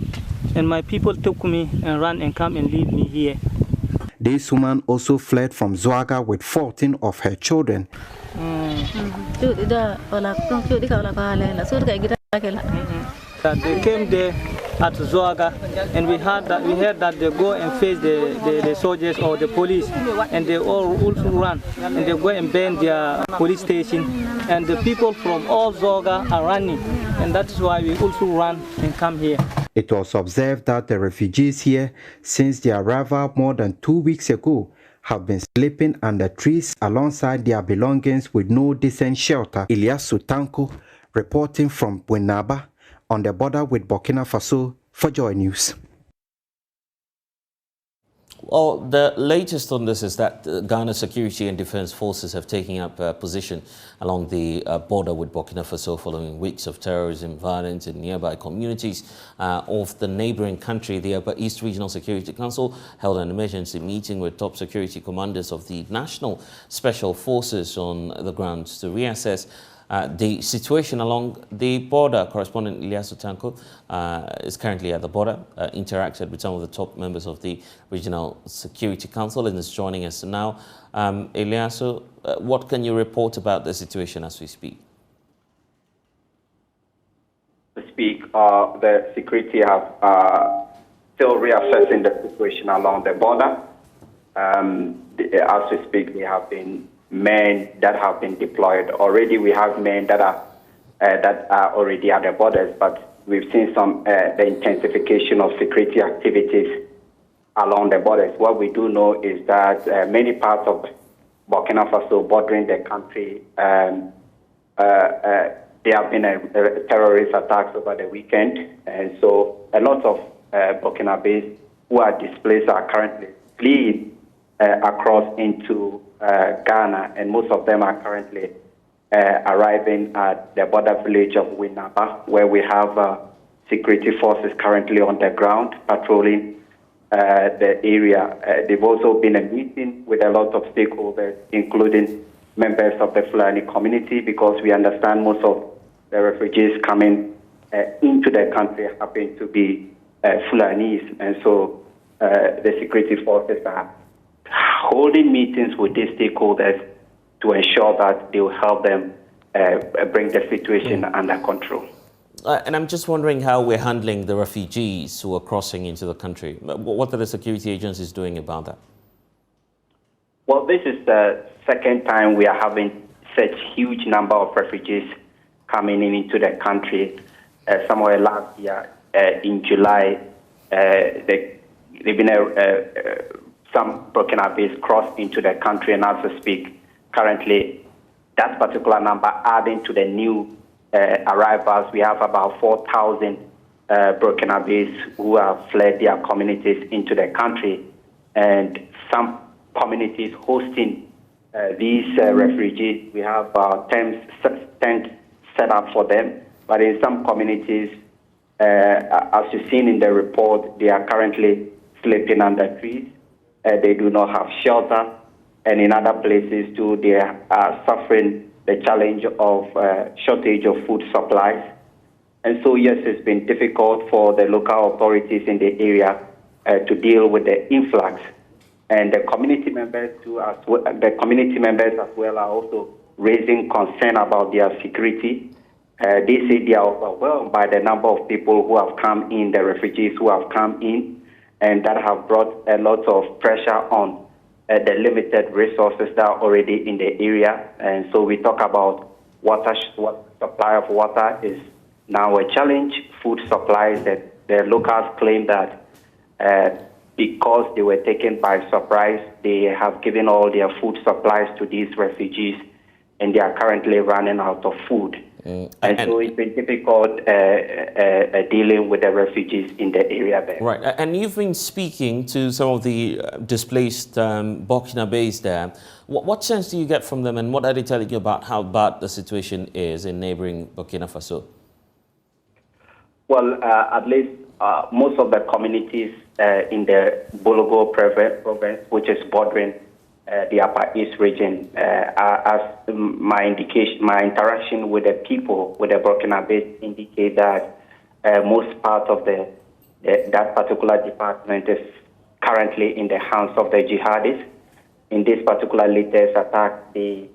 and my people took me and ran and come and leave me here. This woman also fled from Sogah with 14 of her children. They came there at Sogah, and we heard that they go and face the soldiers or the police, and they all also run and they go and burn their police station, and the people from all Sogah are running, and that's why we also run and come here. It was observed that the refugees here, since their arrival more than 2 weeks ago, have been sleeping under trees alongside their belongings with no decent shelter. Ilyasu Tanko reporting from Wenaba on the border with Burkina Faso for JoyNews. Well, the latest on this is that Ghana security and defense forces have taken up a position along the border with Burkina Faso following weeks of terrorism violence in nearby communities of the neighboring country. The Upper East Regional Security Council held an emergency meeting with top security commanders of the National Special Forces on the ground to reassess the situation along the border. Correspondent Ilyasu Tanko is currently at the border, interacted with some of the top members of the Regional Security Council and is joining us now. Ilyasu, what can you report about the situation as we speak? The security have still reassessing the situation along the border. As we speak, there have been men that have been deployed already. We have men that are already at the borders, but we've seen some the intensification of security activities along the borders. What we do know is that many parts of Burkina Faso bordering the country, there have been terrorist attacks over the weekend, and so a lot of Burkinabés who are displaced are currently fleeing across into Ghana, and most of them are currently arriving at the border village of Winaba, where we have security forces currently on the ground patrolling the area. They've also been a meeting with a lot of stakeholders, including members of the Fulani community, because we understand most of the refugees coming into the country happen to be Fulanis, and so the security forces are holding meetings with these stakeholders to ensure that they will help them bring the situation under control. And I'm just wondering how we're handling the refugees who are crossing into the country. What are the security agencies doing about that? Well, this is the second time we are having such huge number of refugees coming into the country. Somewhere last year, in July, some Burkinabés crossed into the country, and as we speak, currently, that particular number adding to the new arrivals, we have about 4,000 Burkinabés who have fled their communities into the country, and some communities hosting these refugees. We have tents set up for them, but in some communities, as you've seen in the report, they are currently sleeping under trees. They do not have shelter, and in other places too, they are suffering the challenge of shortage of food supplies. And so, yes, it's been difficult for the local authorities in the area to deal with the influx. And the community members too, as well are also raising concern about their security. They say they are overwhelmed by the number of people who have come in, the refugees who have come in, and that have brought a lot of pressure on the limited resources that are already in the area. And so we talk about water, supply of water is now a challenge. Food supplies, that the locals claim that because they were taken by surprise, they have given all their food supplies to these refugees, and they are currently running out of food. And so it's been difficult dealing with the refugees in the area there. Right, and you've been speaking to some of the displaced Burkinabés there. What sense do you get from them, and what are they telling you about how bad the situation is in neighboring Burkina Faso? Well, at least most of the communities in the Bologo province, which is bordering the Upper East region, as my interaction with the people, with the Burkinabés, indicate that most part of that particular department is currently in the hands of the jihadists. In this particular latest attack, they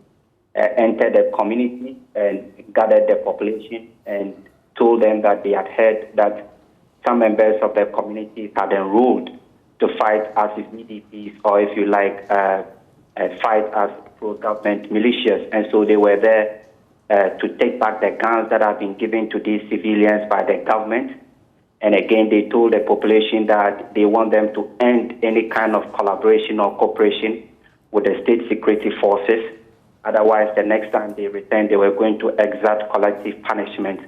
entered the community and gathered the population and told them that they had heard that some members of the community had enrolled to fight as VDPs, or if you like, fight as pro-government militias. And so they were there to take back the guns that have been given to these civilians by the government. And again, they told the population that they want them to end any kind of collaboration or cooperation with the state security forces. Otherwise, the next time they returned, they were going to exert collective punishment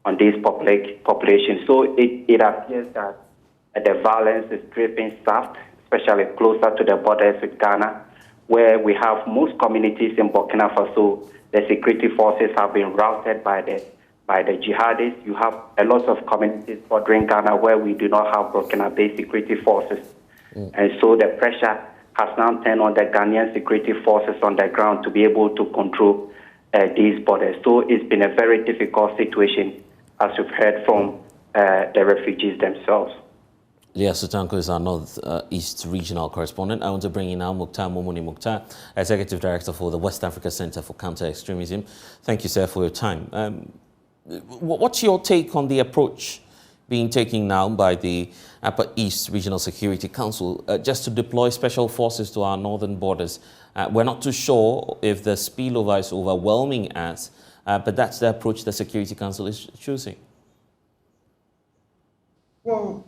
on this population. So it appears that the violence is dripping south, especially closer to the borders with Ghana, where we have most communities in Burkina Faso. The security forces have been routed by the jihadists. You have a lot of communities bordering Ghana where we do not have Burkina-based security forces. And so the pressure has now turned on the Ghanaian security forces on the ground to be able to control these borders. So it's been a very difficult situation, as we've heard from the refugees themselves. Leah Sutanko is our North-East Regional Correspondent. I want to bring in now Mukhtar Momoni Mukhtar, Executive Director for the West Africa Center for Counter-Extremism. Thank you, sir, for your time. What's your take on the approach being taken now by the Upper East Regional Security Council just to deploy special forces to our northern borders? We're not too sure if the spillover is overwhelming us, but that's the approach the Security Council is choosing. Well,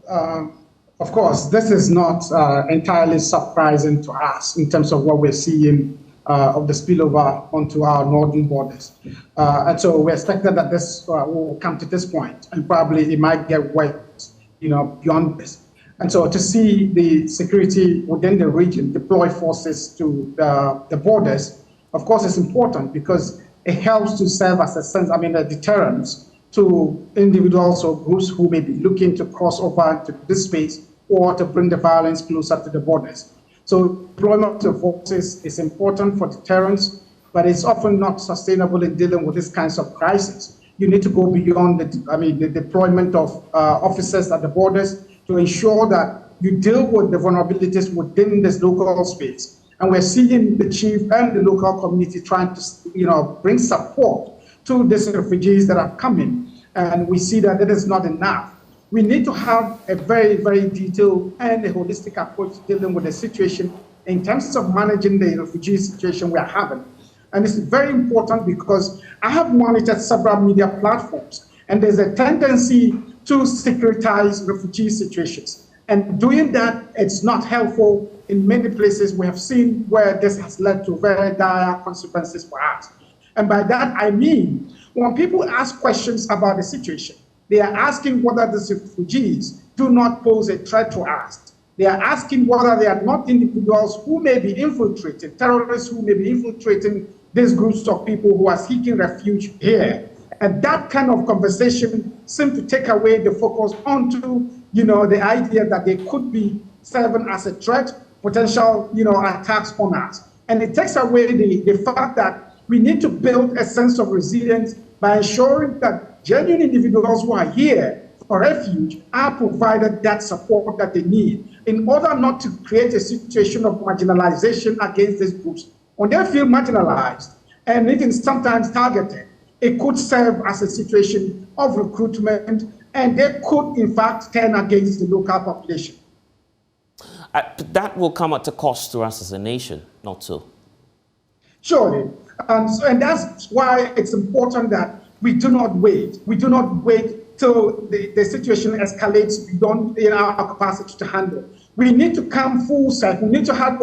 of course, this is not entirely surprising to us in terms of what we're seeing of the spillover onto our northern borders. And so we expected that this will come to this point, and probably it might get worse, beyond this. And so to see the security within the region deploy forces to the borders, of course, is important because it helps to serve as a deterrence to individuals or groups who may be looking to cross over to this space or to bring the violence closer to the borders. So deployment of forces is important for deterrence, but it's often not sustainable in dealing with these kinds of crises. You need to go beyond the deployment of officers at the borders to ensure that you deal with the vulnerabilities within this local space. And we're seeing the chief and the local community trying to, bring support to these refugees that are coming. And we see that it is not enough. We need to have a very, very detailed and a holistic approach dealing with the situation in terms of managing the refugee situation we are having. And it's very important because I have monitored several media platforms, and there's a tendency to securitize refugee situations. And doing that, it's not helpful. In many places, we have seen where this has led to very dire consequences for us. And by that, I mean, when people ask questions about the situation, they are asking whether the refugees do not pose a threat to us. They are asking whether they are not individuals who may be infiltrating, terrorists who may be infiltrating these groups of people who are seeking refuge here. And that kind of conversation seems to take away the focus onto, the idea that they could be serving as a threat, potential, attacks on us. And it takes away the fact that we need to build a sense of resilience by ensuring that genuine individuals who are here for refuge are provided that support that they need in order not to create a situation of marginalization against these groups. When they feel marginalized and even sometimes targeted, it could serve as a situation of recruitment, and they could, in fact, turn against the local population. That will come at a cost to us as a nation, not so? Surely. And that's why it's important that we do not wait. We do not wait till the situation escalates beyond our capacity to handle. We need to come full circle. We need to have,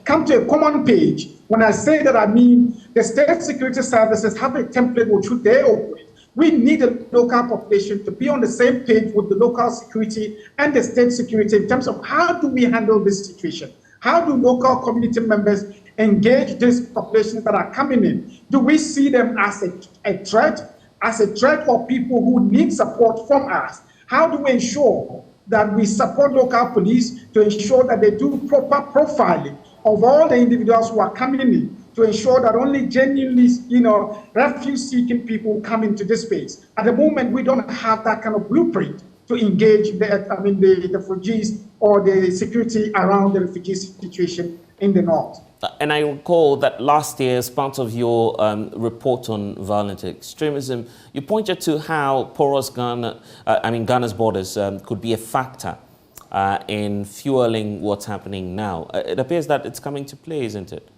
come to a common page. When I say that, I mean the state security services have a template which they operate. We need the local population to be on the same page with the local security and the state security in terms of how do we handle this situation? How do local community members engage these populations that are coming in? Do we see them as a threat of people who need support from us? How do we ensure that we support local police to ensure that they do proper profiling of all the individuals who are coming in, to ensure that only genuinely, refuge-seeking people come into this space? At the moment, we don't have that kind of blueprint to engage the refugees or the security around the refugee situation in the north. And I recall that last year, as part of your report on violent extremism, you pointed to how porous Ghana's borders could be a factor in fueling what's happening now. It appears that it's coming to play, isn't it?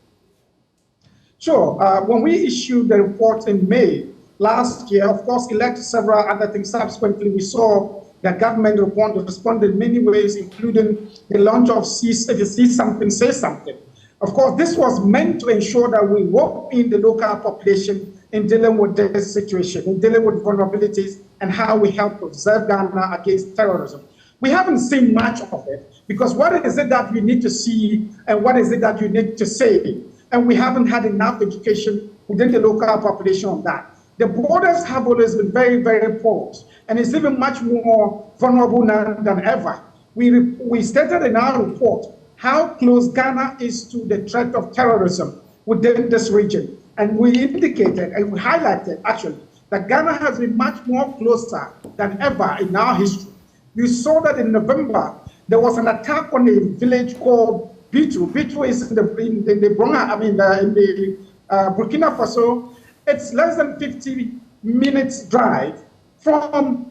Sure. When we issued the report in May last year, of course, it led to several other things. Subsequently, we saw the government respond in many ways, including the launch of If You See Something, Say Something. Of course, this was meant to ensure that we work in the local population in dealing with this situation, in dealing with vulnerabilities, and how we help preserve Ghana against terrorism. We haven't seen much of it, because what is it that you need to see and what is it that you need to say? And we haven't had enough education within the local population on that. The borders have always been very, very porous, and it's even much more vulnerable now than ever. We stated in our report how close Ghana is to the threat of terrorism within this region. And we indicated and we highlighted, actually, that Ghana has been much more closer than ever in our history. You saw that in November, there was an attack on a village called Bitu. Bitu is in the Burkina Faso. It's less than 50 minutes drive from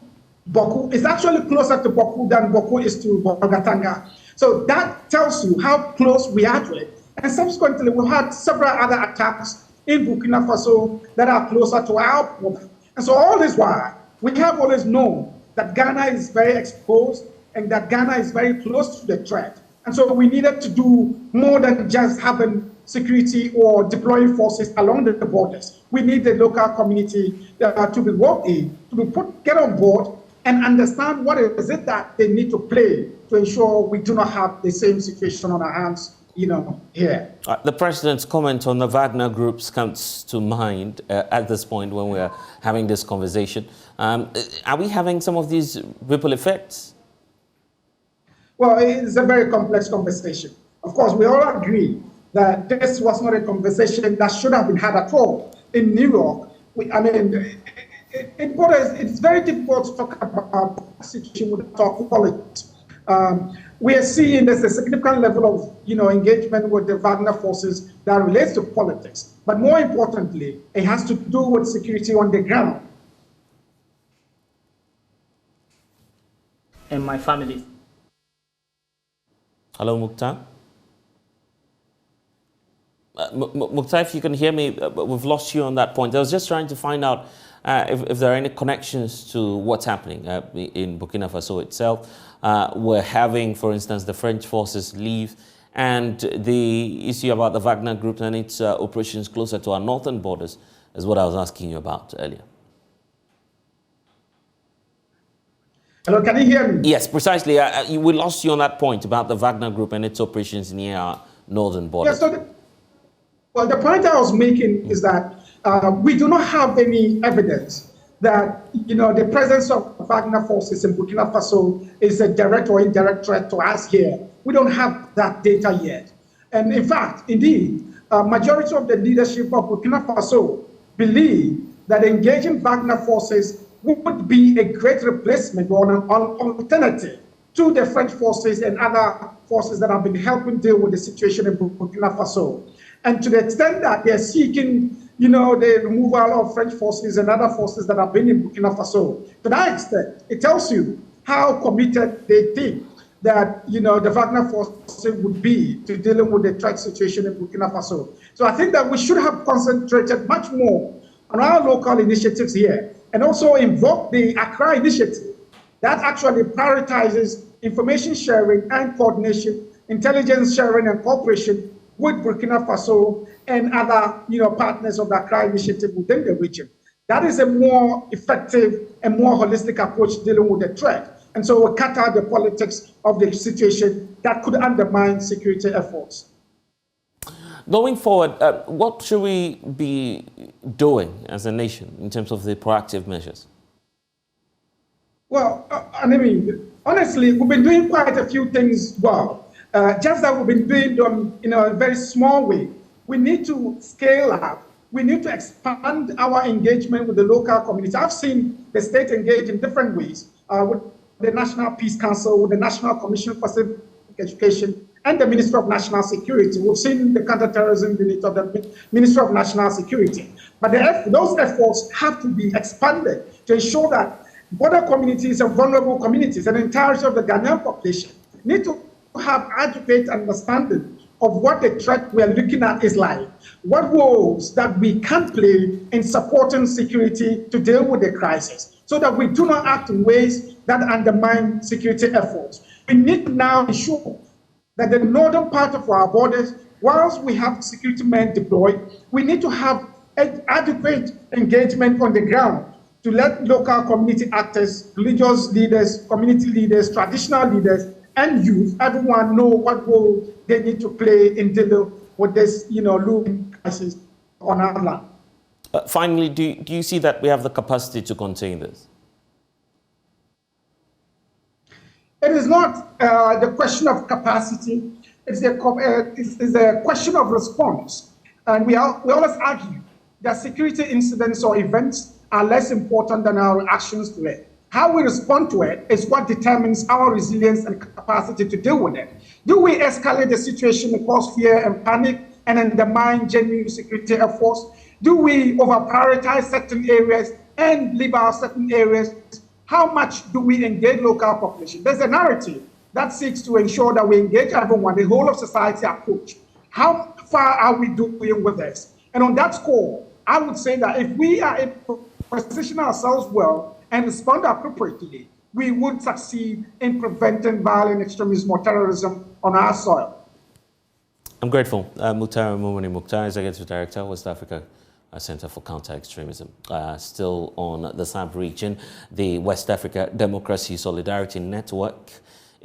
Boku. It's actually closer to Boku than Boku is to Bogatanga. So that tells you how close we are to it. And subsequently, we had several other attacks in Burkina Faso that are closer to our border. And so all this while, we have always known that Ghana is very exposed and that Ghana is very close to the threat. And so we needed to do more than just having security or deploying forces along the borders. We need the local community to be worked in, get on board and understand what is it that they need to play to ensure we do not have the same situation on our hands, here. The president's comment on the Wagner groups comes to mind at this point when we're having this conversation. Are we having some of these ripple effects? Well, it's a very complex conversation. Of course, we all agree that this was not a conversation that should have been had at all in New York. It's very difficult to talk about a situation without politics. We are seeing there's a significant level of engagement with the Wagner forces that relates to politics. But more importantly, it has to do with security on the ground. And my family. Hello, Mukhtar. Mukhtar, if you can hear me, we've lost you on that point. I was just trying to find out if there are any connections to what's happening in Burkina Faso itself. We're having, for instance, the French forces leave, and the issue about the Wagner group and its operations closer to our northern borders is what I was asking you about earlier. Hello, can you hear me? Yes, precisely. We lost you on that point about the Wagner group and its operations near our northern borders. Yes, so the point I was making is that we do not have any evidence that the presence of Wagner forces in Burkina Faso is a direct or indirect threat to us here. We don't have that data yet. And in fact, indeed, majority of the leadership of Burkina Faso believe that engaging Wagner forces would be a great replacement or an alternative to the French forces and other forces that have been helping deal with the situation in Burkina Faso. And to the extent that they're seeking the removal of French forces and other forces that have been in Burkina Faso. To that extent, it tells you how committed they think that, the Wagner forces would be to dealing with the threat situation in Burkina Faso. So I think that we should have concentrated much more on our local initiatives here and also invoke the Accra initiative that actually prioritizes information sharing and coordination, intelligence sharing and cooperation with Burkina Faso and other partners of the Accra initiative within the region. That is a more effective and more holistic approach dealing with the threat. And so we cut out the politics of the situation that could undermine security efforts. Going forward, what should we be doing as a nation in terms of the proactive measures? Well, honestly, we've been doing quite a few things well. Just that we've been doing them in a very small way. We need to scale up. We need to expand our engagement with the local community. I've seen the state engage in different ways with the National Peace Council, with the National Commission for Civic Education, and the Ministry of National Security. We've seen the counterterrorism unit of the Ministry of National Security. But those efforts have to be expanded to ensure that border communities and vulnerable communities and the entirety of the Ghanaian population need to have adequate understanding of what the threat we're looking at is like, what roles that we can play in supporting security to deal with the crisis, so that we do not act in ways that undermine security efforts. We need to now ensure that the northern part of our borders, whilst we have security men deployed, we need to have adequate engagement on the ground to let local community actors, religious leaders, community leaders, traditional leaders, and youth, everyone know what role they need to play in dealing with this, looming crisis on our land. Finally, do you see that we have the capacity to contain this? It is not the question of capacity. It's a question of response. And we always argue that security incidents or events are less important than our reactions to it. How we respond to it is what determines our resilience and capacity to deal with it. Do we escalate the situation and cause fear and panic and undermine genuine security efforts? Do we over-prioritize certain areas and leave out certain areas? How much do we engage local population? There's a narrative that seeks to ensure that we engage everyone, the whole of society approach. How far are we doing with this? And on that score, I would say that if we are able to position ourselves well and respond appropriately, we would succeed in preventing violent extremism or terrorism on our soil. I'm grateful. Mukhtar Mumuni Mukhtar, Executive Director, West Africa Center for Counter-Extremism. Still on the SAB region, the West Africa Democracy Solidarity Network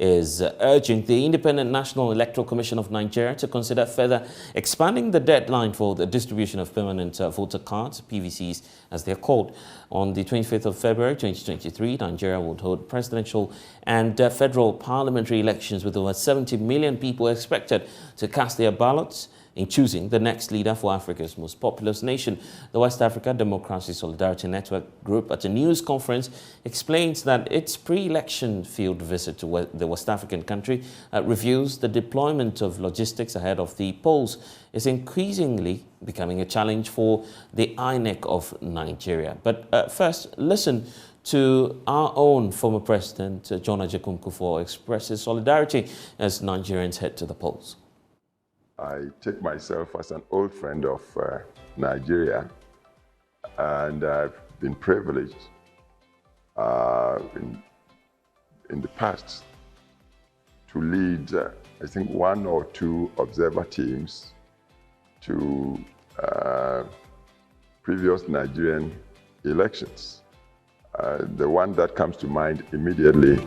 is urging the Independent National Electoral Commission of Nigeria to consider further expanding the deadline for the distribution of permanent voter cards, PVCs as they're called. On the 25th of February 2023, Nigeria will hold presidential and federal parliamentary elections with over 70 million people expected to cast their ballots in choosing the next leader for Africa's most populous nation. The West Africa Democracy Solidarity Network Group at a news conference explains that its pre-election field visit to the West African country reviews the deployment of logistics ahead of the polls is increasingly becoming a challenge for the INEC of Nigeria. But first, listen to our own former president, John Ajay Kufuor, expresses solidarity as Nigerians head to the polls. I take myself as an old friend of Nigeria, and I've been privileged in the past to lead, I think, 1 or 2 observer teams to previous Nigerian elections. The one that comes to mind immediately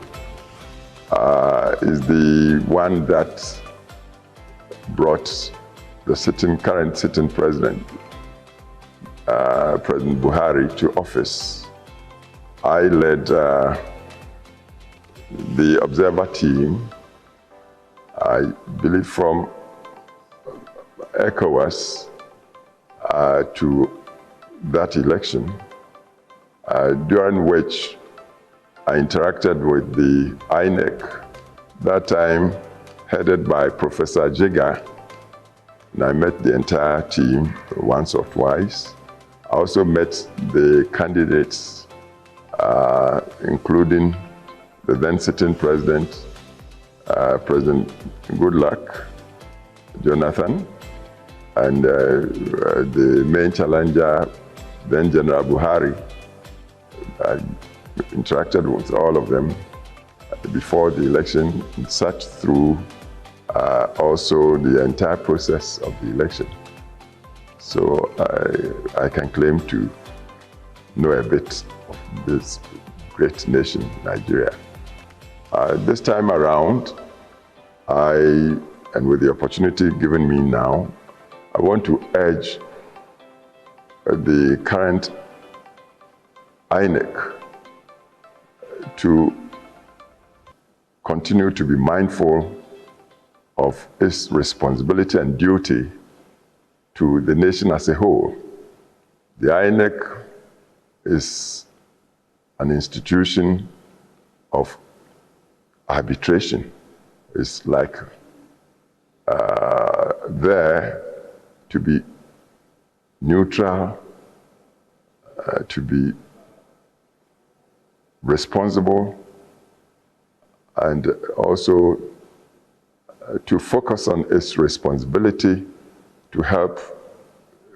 is the one that brought the current sitting president, President Buhari, to office. I led the observer team, I believe from ECOWAS to that election, during which I interacted with the INEC, that time headed by Professor Sogah, and I met the entire team once or twice. I also met the candidates, including the then sitting president, President Goodluck Jonathan, and the main challenger, then General Buhari. I interacted with all of them before the election and sat through also the entire process of the election. So I can claim to know a bit of this great nation, Nigeria. This time around, and with the opportunity given me now, I want to urge the current INEC to continue to be mindful of its responsibility and duty to the nation as a whole. The INEC is an institution of arbitration. It's like there to be neutral, to be responsible, and also to focus on its responsibility to help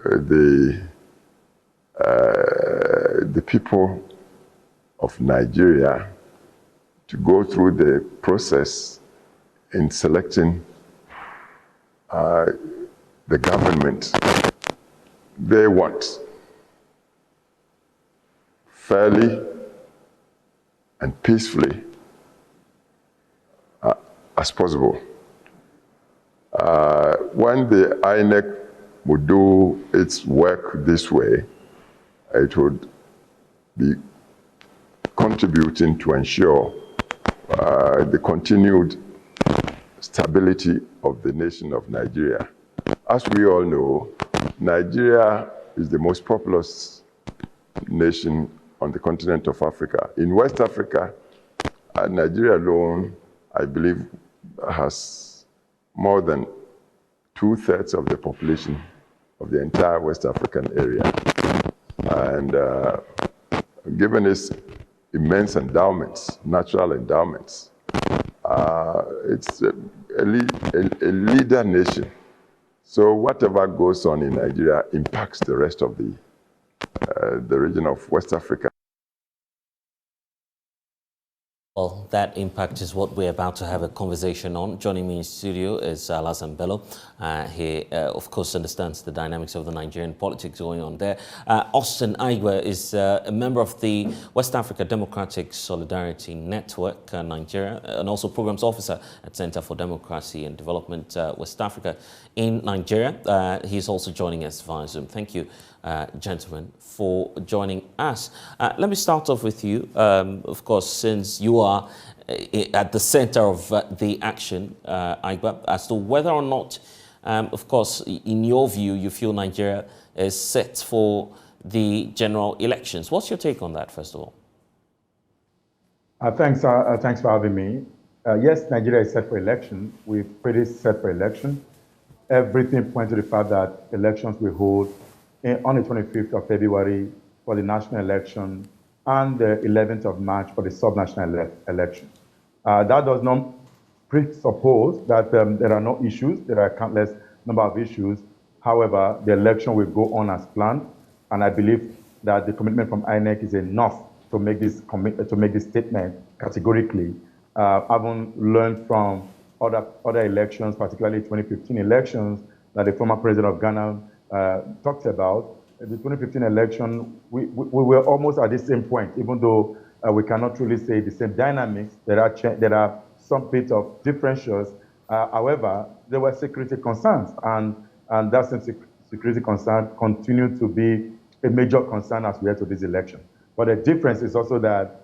the people of Nigeria to go through the process in selecting the government they want, fairly and peacefully as possible. When the INEC would do its work this way, it would be contributing to ensure the continued stability of the nation of Nigeria. As we all know, Nigeria is the most populous nation on the continent of Africa. In West Africa, Nigeria alone, I believe, has more than 2/3 of the population of the entire West African area. And given its immense endowments, natural endowments, it's a leader nation. So whatever goes on in Nigeria impacts the rest of the region of West Africa. Well, that impact is what we're about to have a conversation on. Joining me in studio is Alassane Bello. He, of course, understands the dynamics of the Nigerian politics going on there. Austin Aigba is a member of the West Africa Democratic Solidarity Network, Nigeria, and also Programs Officer at Center for Democracy and Development, West Africa in Nigeria. He's also joining us via Zoom. Thank you, gentlemen, for joining us. Let me start off with you. Of course, since you are at the center of the action, Aigba, as to whether or not, of course, in your view, you feel Nigeria is set for the general elections. What's your take on that, first of all? Thanks for having me. Yes, Nigeria is set for election. We're pretty set for election. Everything points to the fact that elections will hold on the 25th of February for the national election and the 11th of March for the subnational election. That does not presuppose that there are no issues. There are countless number of issues. However, the election will go on as planned, and I believe that the commitment from INEC is enough to make this statement categorically. Having learned from other elections, particularly 2015 elections that the former president of Ghana talked about. The 2015 election, we were almost at the same point, even though we cannot truly say the same dynamics. There are some bit of differentials. However, there were security concerns, and that security concern continued to be a major concern as we head to this election. But the difference is also that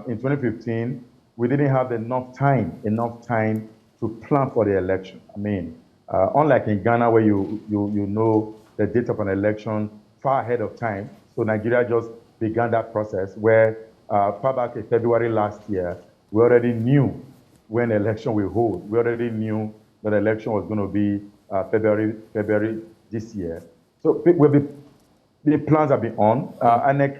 in 2015, we didn't have enough time to plan for the election. I mean, unlike in Ghana, where you know the date of an election far ahead of time. So Nigeria just began that process where far back in February last year, we already knew when the election will hold. We already knew that the election was going to be February this year. So the plans have been on. INEC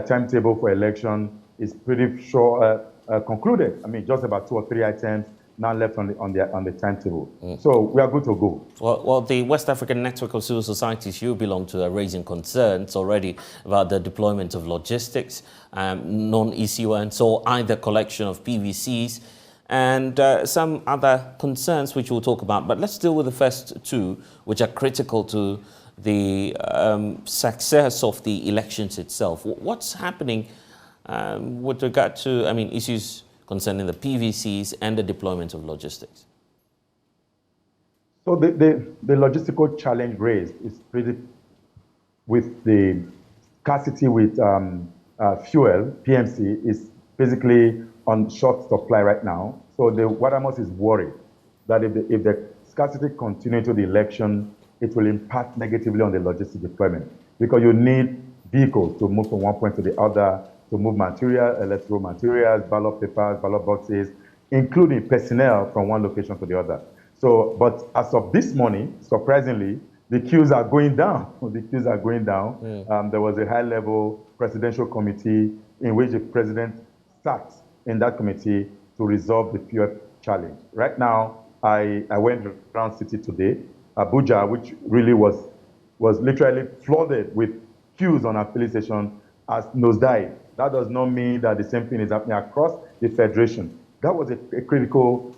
timetable for election is pretty sure concluded. I mean, just about 2 or 3 items now left on the timetable. So we are good to go. Well, the West African Network of Civil Societies you belong to are raising concerns already about the deployment of logistics, non-ECU, and so either collection of PVCs and some other concerns which we'll talk about. But let's deal with the first two, which are critical to the success of the elections itself. What's happening with regard to, issues concerning the PVCs and the deployment of logistics? So the logistical challenge raised is pretty with the scarcity with fuel. PMC is basically on short supply right now. So the Wadamos is worried that if the scarcity continues to the election, it will impact negatively on the logistic deployment, because you need vehicles to move from one point to the other, to move material, electoral materials, ballot papers, ballot boxes, including personnel from one location to the other. So, but as of this morning, surprisingly, the queues are going down. The queues are going down. There was a high-level presidential committee in which the president sat in that committee to resolve the fuel challenge. Right now, I went around city today, Abuja, which really was literally flooded with queues on our filling station, as nosedive. That does not mean that the same thing is happening across the federation. That was a critical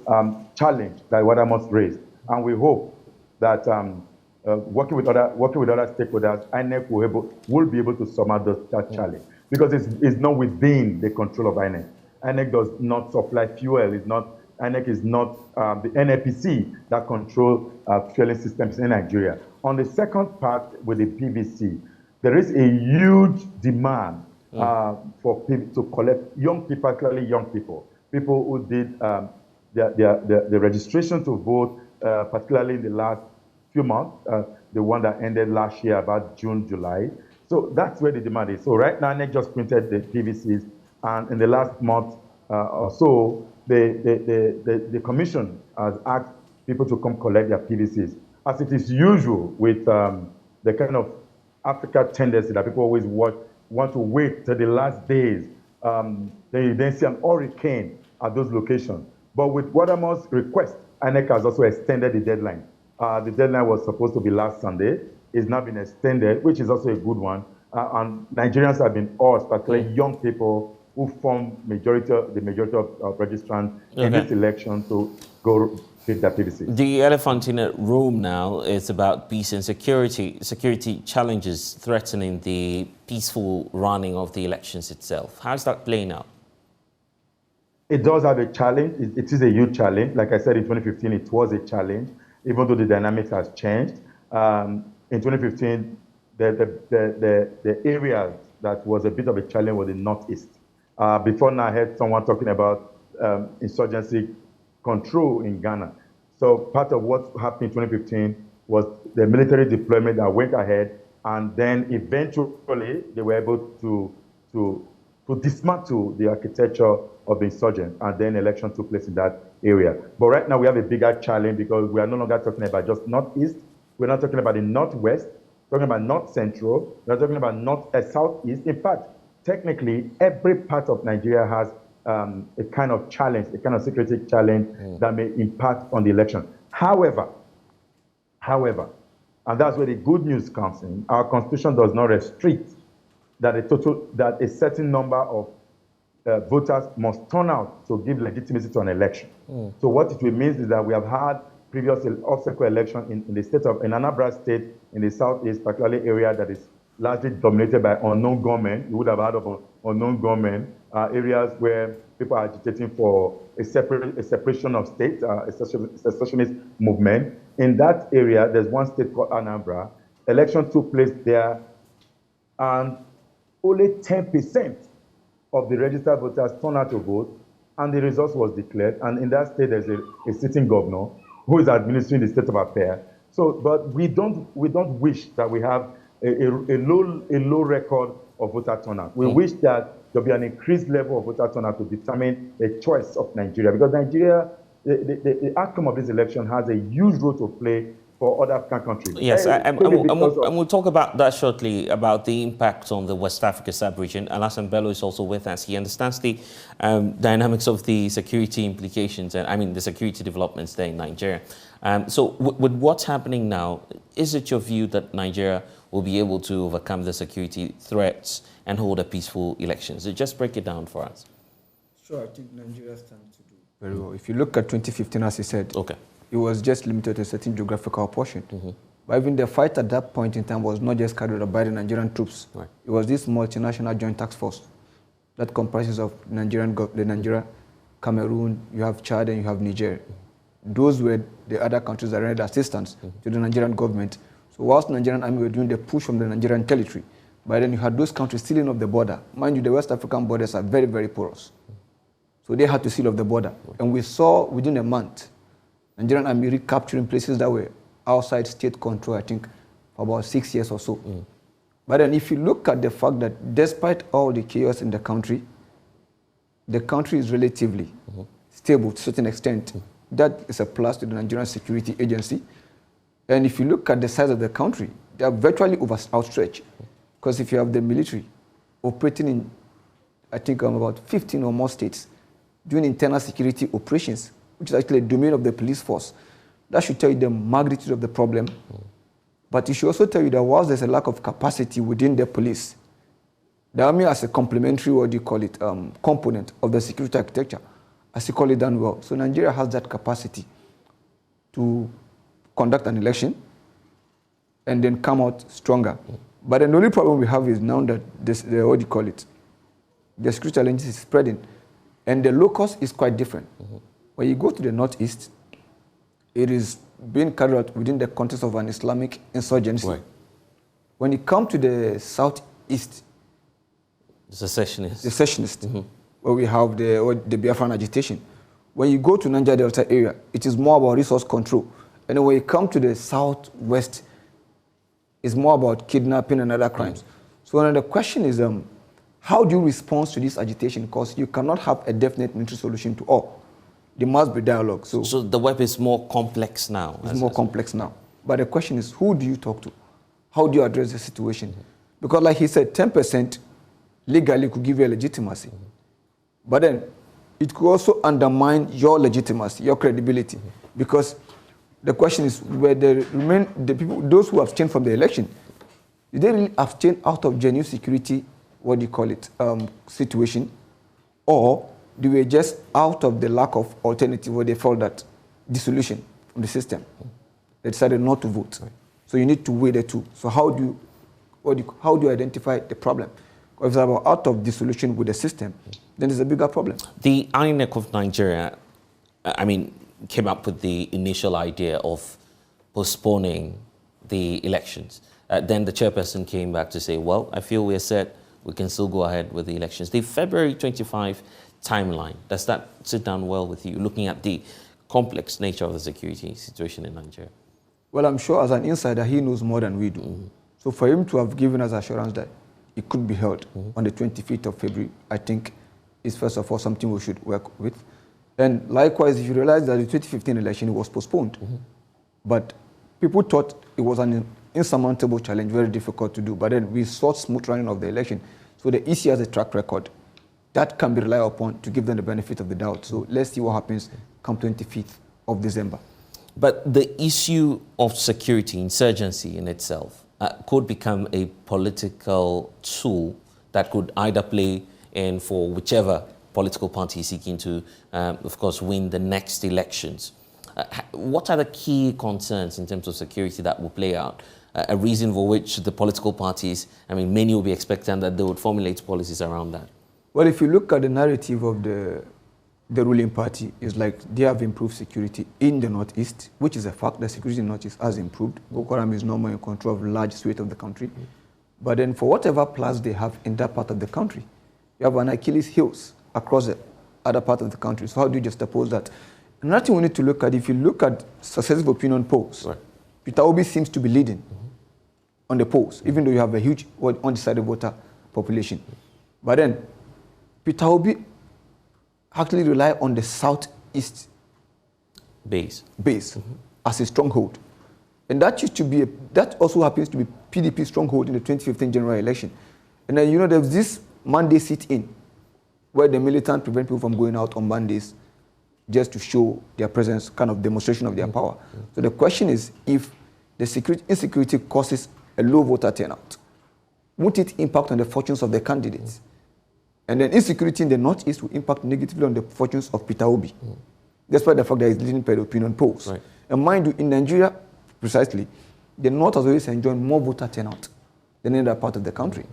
challenge that Wadamos raised, and we hope that working with other stakeholders, INEC will be able to surmount that challenge, because it's not within the control of INEC. INEC does not supply fuel. INEC is not the NAPC that control fueling systems in Nigeria. On the second part with the PVC, there is a huge demand for people to collect young people, particularly young people who did the registration to vote, particularly in the last few months. the one that ended last year, about June, July. So that's where the demand is. So right now, NEC just printed the PVCs, and in the last month or so, the commission has asked people to come collect their PVCs. As it is usual with the kind of Africa tendency that people always want to wait till the last days, then you then see an hurricane at those locations. But with Guatemal's request, INEC has also extended the deadline. The deadline was supposed to be last Sunday. It's now been extended, which is also a good one. And Nigerians have been urged, particularly young people who form the majority of registrants in this election, to go pick their PVC. The elephant in the room now is about peace and security. Security challenges threatening the peaceful running of the elections itself. How's that playing out? It does have a challenge. It is a huge challenge. Like I said, in 2015, it was a challenge, even though the dynamics has changed. In 2015, the area that was a bit of a challenge was the Northeast. Before now, I heard someone talking about insurgency control in Ghana. So part of what happened in 2015 was the military deployment that went ahead, and then eventually they were able to dismantle the architecture of the insurgents, and then election took place in that area. But right now we have a bigger challenge because we are no longer talking about just Northeast. We're not talking about the Northwest, we're talking about North Central, we're talking about Southeast. In fact, technically, every part of Nigeria has a kind of challenge, a kind of security challenge that may impact on the election. However, and that's where the good news comes in, our constitution does not restrict that a certain number of voters must turn out to give legitimacy to an election. So what it means is that we have had previous obstacle election in the state of Anambra State, in the southeast, particularly area that is largely dominated by unknown gunmen. You would have heard of unknown gunmen, areas where people are agitating for a separation of state, a secessionist movement. In that area, there's one state called Anambra. Election took place there, and only 10% of the registered voters turned out to vote, and the result was declared. And in that state, there's a sitting governor who is administering the state of affairs. So, but we don't wish that we have a low record of voter turnout. We wish that there'll be an increased level of voter turnout to determine the choice of Nigeria, because Nigeria, the outcome of this election has a huge role to play for other African countries. Yes, and we'll talk about that shortly, about the impact on the West Africa sub-region. Alassane Bello is also with us. He understands the dynamics of the security implications, and the security developments there in Nigeria. So with what's happening now, is it your view that Nigeria will be able to overcome the security threats and hold a peaceful election? So just break it down for us. Sure, I think Nigeria stands to do very well. If you look at 2015, as you said, it was just limited to a certain geographical portion. But even the fight at that point in time was not just carried out by the Nigerian troops. It was this multinational joint task force that comprises of Nigeria, Cameroon, you have Chad, and you have Niger. Those were the other countries that rendered assistance to the Nigerian government. So whilst the Nigerian army were doing the push from the Nigerian territory, by then you had those countries sealing off the border. Mind you, the West African borders are very, very porous. So they had to seal off the border. And we saw within a month, Nigerian army recapturing places that were outside state control, I think, for about 6 years or so. But then if you look at the fact that despite all the chaos in the country is relatively stable to a certain extent. That is a plus to the Nigerian Security Agency. And if you look at the size of the country, they are virtually outstretched. Because if you have the military operating in, I think, about 15 or more states, doing internal security operations, which is actually a domain of the police force, that should tell you the magnitude of the problem. But it should also tell you that whilst there's a lack of capacity within the police, the army as a complementary, component of the security architecture, as you call it, done well. So Nigeria has that capacity to conduct an election and then come out stronger. But the only problem we have is now that the security challenge is spreading, and the locus is quite different. When you go to the Northeast, it is being carried out within the context of an Islamic insurgency. When you come to the Southeast, secessionist, where we have the Biafran agitation. When you go to Niger Delta area, it is more about resource control. And when you come to the Southwest, It's more about kidnapping and other crimes. So then the question is, how do you respond to this agitation? Because you cannot have a definite military solution to all. There must be dialogue. So the web is more complex now. It's more complex now. But the question is, who do you talk to? How do you address the situation? Because like he said, 10% legally could give you a legitimacy. But then it could also undermine your legitimacy, your credibility. Because the question is whether the people, those who abstain from the election, did they really abstain out of genuine security, what do you call it, situation, or they were just out of the lack of alternative where they felt that dissolution from the system? They decided not to vote. So you need to weigh the two. So how do you identify the problem? If it's about out of dissolution with the system, then there's a bigger problem. The INEC of Nigeria, came up with the initial idea of postponing the elections. Then the chairperson came back to say, well, I feel we're set, we can still go ahead with the elections. The February 25 timeline, does that sit down well with you, looking at the complex nature of the security situation in Nigeria? Well, I'm sure as an insider, he knows more than we do. So for him to have given us assurance that it could be held on the 25th of February, I think is first of all something we should work with. And likewise, if you realize that the 2015 election was postponed, but people thought it was an insurmountable challenge, very difficult to do. But then we saw smooth running of the election. So the EC has a track record that can be relied upon to give them the benefit of the doubt. So let's see what happens come 25th of December. But the issue of security, insurgency in itself, could become a political tool that could either play in for whichever political party is seeking to, of course, win the next elections. What are the key concerns in terms of security that will play out? A reason for which the political parties, many will be expecting that they would formulate policies around that. Well, if you look at the narrative of the ruling party, it's like they have improved security in the Northeast, which is a fact. The security in the Northeast has improved. Boko Haram is no more in control of large swathe of the country. But then for whatever plans they have in that part of the country, you have an Achilles heels across the other part of the country. So how do you just oppose that? Another thing we need to look at, if you look at successive opinion polls, Peter Obi seems to be leading on the polls, even though you have a huge undecided voter population. But then Peter Obi actually rely on the southeast base as a stronghold. And that also happens to be PDP's stronghold in the 2015 general election. And then, there was this Monday sit-in where the militant prevent people from going out on Mondays just to show their presence, kind of demonstration of their power. So the question is, if the insecurity causes a low voter turnout, won't it impact on the fortunes of the candidates? And then insecurity in the Northeast will impact negatively on the fortunes of Peter Obi, despite the fact that he's leading per the opinion polls. And mind you, in Nigeria, precisely, the North has always enjoyed more voter turnout than any other part of the country.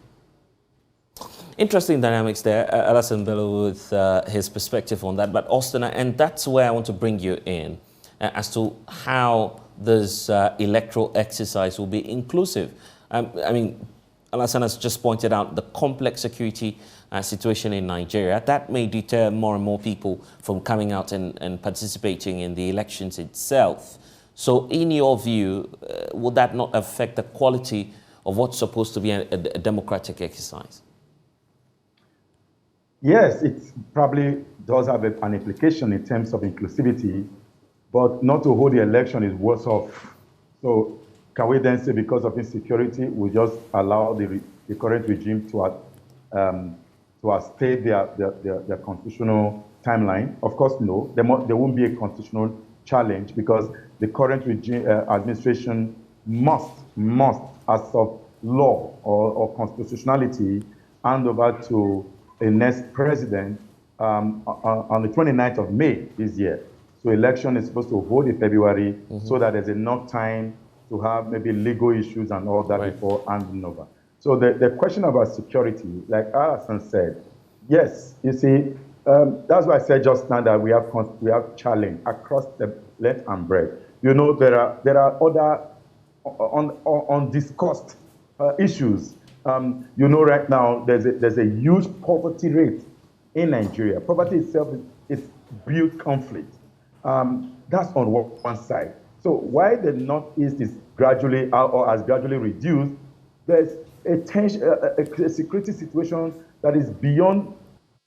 Interesting dynamics there, Alassane Bello with his perspective on that. But Austin, and that's where I want to bring you in as to how this electoral exercise will be inclusive. Alassane has just pointed out the complex security situation in Nigeria. That may deter more and more people from coming out and participating in the elections itself. So in your view, will that not affect the quality of what's supposed to be a democratic exercise? Yes, it probably does have an implication in terms of inclusivity, but not to hold the election is worse off. So can we then say because of insecurity, we just allow the current regime to stay their constitutional timeline? Of course, no. There won't be a constitutional challenge because the current regime administration must, as of law or constitutionality, hand over to a next president on the 29th of May this year. So election is supposed to hold in February so that there's enough time to have maybe legal issues and all that before handing over. So the question about security, like Alassane said, yes, you see, that's why I said just now that we have challenge across the length and breadth. There are other undiscussed issues. Right now there's a huge poverty rate in Nigeria. Poverty itself is built conflict. That's on one side. So while the Northeast is gradually or has gradually reduced, there's a tension, a security situation that is beyond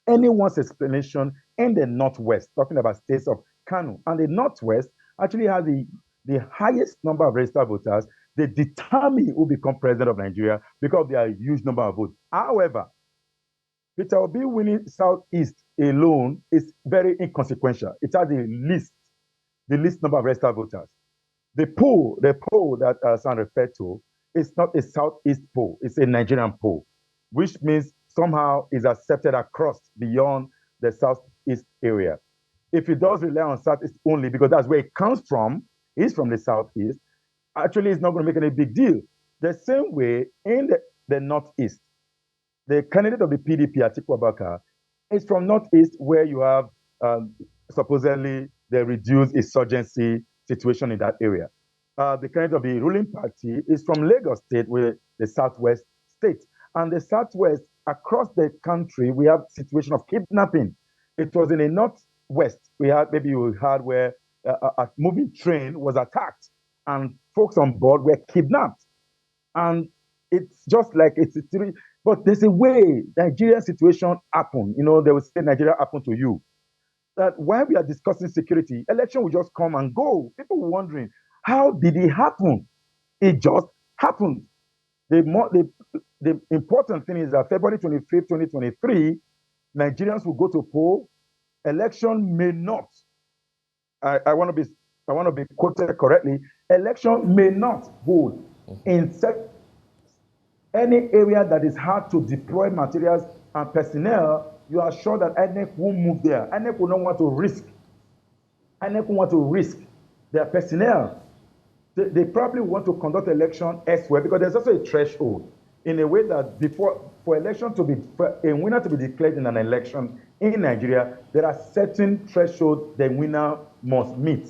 anyone's explanation in the Northwest, talking about states of Kano. And the Northwest actually has the highest number of registered voters. They determine who become president of Nigeria because of their huge number of votes. However, Peter Obi winning Southeast alone is very inconsequential. It has the least number of registered voters. The poll that San referred to is not a Southeast poll, it's a Nigerian poll, which means somehow is accepted across beyond the Southeast area. If it does rely on Southeast only, because that's where it comes from, is from the Southeast, actually it's not going to make any big deal. The same way in the Northeast, the candidate of the PDP, Atiku Abubakar, is from Northeast where you have supposedly the reduced insurgency situation in that area. The candidate of the ruling party is from Lagos State, where the Southwest state. And the Southwest, across the country, we have situation of kidnapping. It was in the Northwest, maybe you heard where a moving train was attacked and folks on board were kidnapped. And it's just like but there's a way Nigeria situation happened. You know, they will say Nigeria happened to you. That while we are discussing security, election will just come and go. People were wondering, how did it happen? It just happened. The important thing is that February 25th, 2023, Nigerians will go to poll. Election may not. I want to be quoted correctly. Election may not hold in any area that is hard to deploy materials and personnel. You are sure that INEC won't move there. INEC will not want to risk. INEC will want to risk their personnel. They probably want to conduct election elsewhere because there's also a threshold in a way that for a winner to be declared in an election in Nigeria, there are certain thresholds the winner must meet.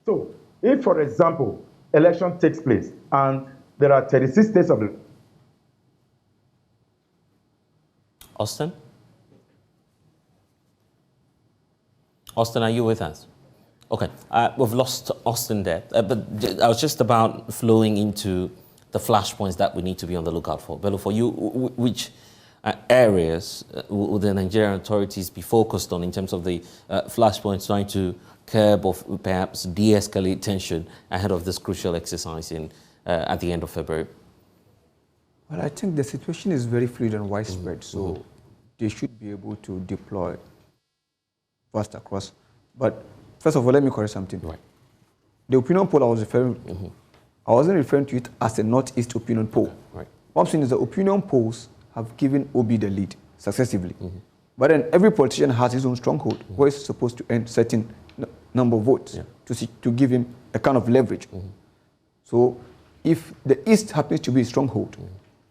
So if, for example, election takes place and there are 36 states of the Austin? Austin, are you with us? Okay, we've lost Austin there, but I was just about flowing into the flashpoints that we need to be on the lookout for. Bello, for you, which areas will the Nigerian authorities be focused on in terms of the flashpoints trying to curb or perhaps de-escalate tension ahead of this crucial exercise at the end of February? Well, I think the situation is very fluid and widespread, so they should be able to deploy fast across. But first of all, let me correct something. Right. The opinion poll I was referring to, I wasn't referring to it as a Northeast opinion poll. Right. What I'm saying is the opinion polls have given Obi the lead successively. But then every politician has his own stronghold where he's supposed to earn certain number of votes to give him a kind of leverage. So if the East happens to be a stronghold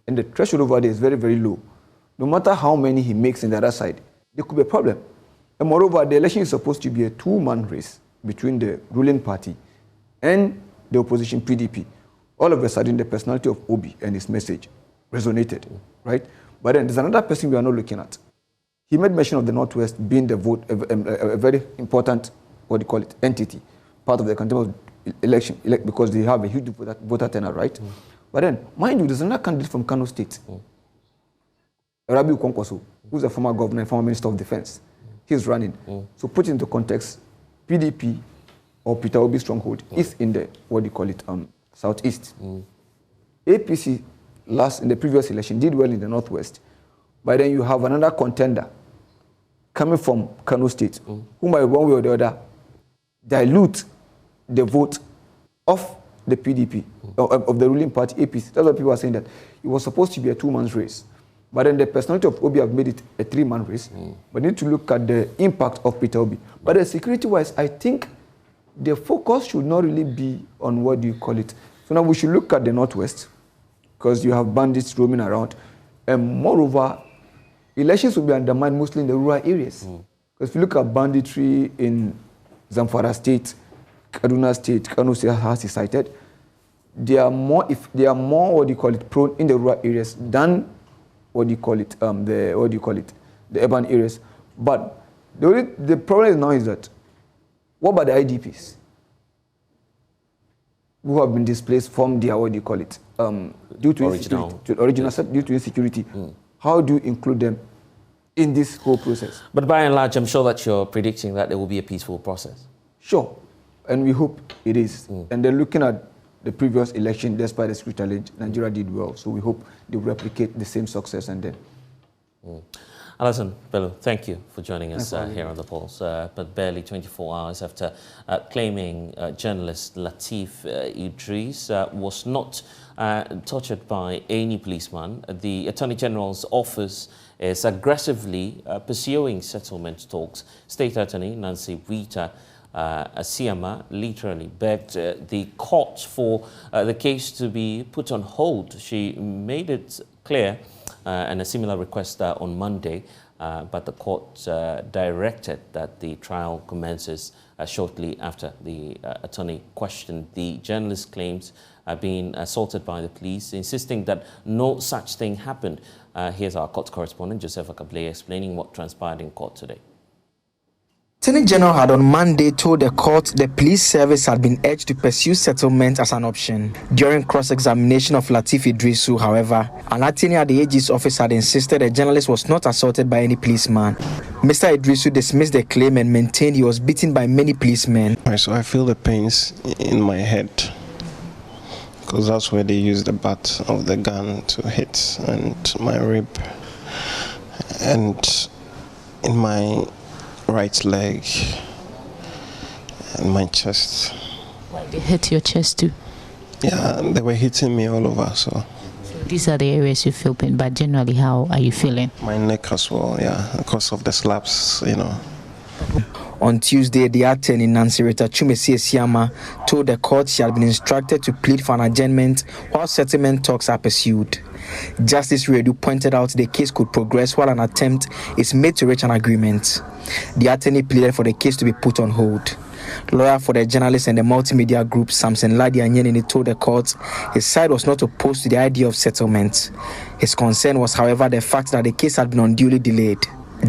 and the threshold over there is very, very low, no matter how many he makes in the other side, there could be a problem. And moreover, the election is supposed to be a two-man race between the ruling party and the opposition PDP. All of a sudden, the personality of Obi and his message resonated, right? But then there's another person we are not looking at. He made mention of the Northwest being the vote, a very important, entity, part of the continuous election, because they have a huge voter turnout, right? But then, mind you, there's another candidate from Kano State, Rabiu Kwankwaso, who's a former governor and former minister of defense. He's running. So put into context, PDP or Peter Obi's stronghold is in the, Southeast. APC in the previous election did well in the Northwest, but then you have another contender coming from Kano State, who might one way or the other dilute the vote of the PDP, of the ruling party, APC. That's why people are saying that it was supposed to be a two-man race. But then the personality of Obi have made it a three-man race. But need to look at the impact of Peter Obi. But the security-wise, I think the focus should not really be on So now we should look at the Northwest, because you have bandits roaming around. And moreover, elections will be undermined mostly in the rural areas. Because if you look at banditry in Zamfara State, Kaduna State, Kano State has cited, they are more prone in the rural areas than the urban areas. But the problem now is that, what about the IDPs? who have been displaced from their, what do you call it, due to insecurity. How do you include them in this whole process? But by and large, I'm sure that you're predicting that there will be a peaceful process. Sure, and we hope it is. And then looking at the previous election, despite the security challenge, Nigeria did well. So we hope they will replicate the same success and then. Alison Bello, thank you for joining us here on The Pulse. But barely 24 hours after claiming journalist Lateef Idris was not tortured by any policeman, the Attorney General's office is aggressively pursuing settlement talks. State Attorney Nancy Rita Asiama literally begged the court for the case to be put on hold. She made it clear, and a similar request on Monday, but the court directed that the trial commences shortly after the attorney questioned the journalist's claims being assaulted by the police, insisting that no such thing happened. Here's our court correspondent, Joseph Akablé, explaining what transpired in court today. Attorney General had on Monday told the court the police service had been urged to pursue settlement as an option. During cross-examination of Lateef Idrisu, however, an attorney at the AG's office had insisted the journalist was not assaulted by any policeman. Mr. Idrisu dismissed the claim and maintained he was beaten by many policemen. So I feel the pains in my head, because that's where they used the butt of the gun to hit, and my rib, and in my right leg and my chest. Why they hit your chest too? Yeah, they were hitting me all over, so these are the areas you feel pain, but generally how are you feeling? my neck as well, yeah, because of the slaps, you know. On Tuesday, the attorney Nancy Rita Asiama told the court she had been instructed to plead for an adjournment while settlement talks are pursued. Justice Redu pointed out the case could progress while an attempt is made to reach an agreement. The attorney pleaded for the case to be put on hold. Lawyer for the journalist and the multimedia group Samson Ladi Anyenini told the court his side was not opposed to the idea of settlement. His concern was, however, the fact that the case had been unduly delayed.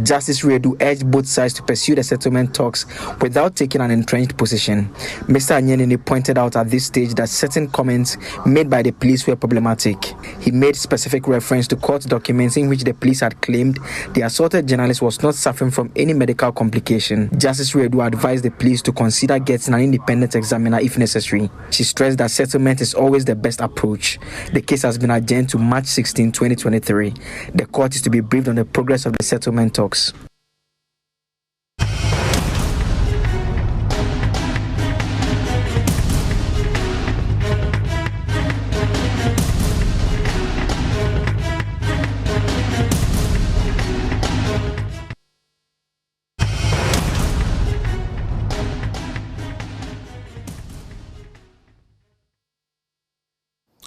Justice Redu urged both sides to pursue the settlement talks without taking an entrenched position. Mr. Anyenini pointed out at this stage that certain comments made by the police were problematic. He made specific reference to court documents in which the police had claimed the assaulted journalist was not suffering from any medical complication. Justice Redu advised the police to consider getting an independent examiner if necessary. She stressed that settlement is always the best approach. The case has been adjourned to March 16, 2023. The court is to be briefed on the progress of the settlement talks.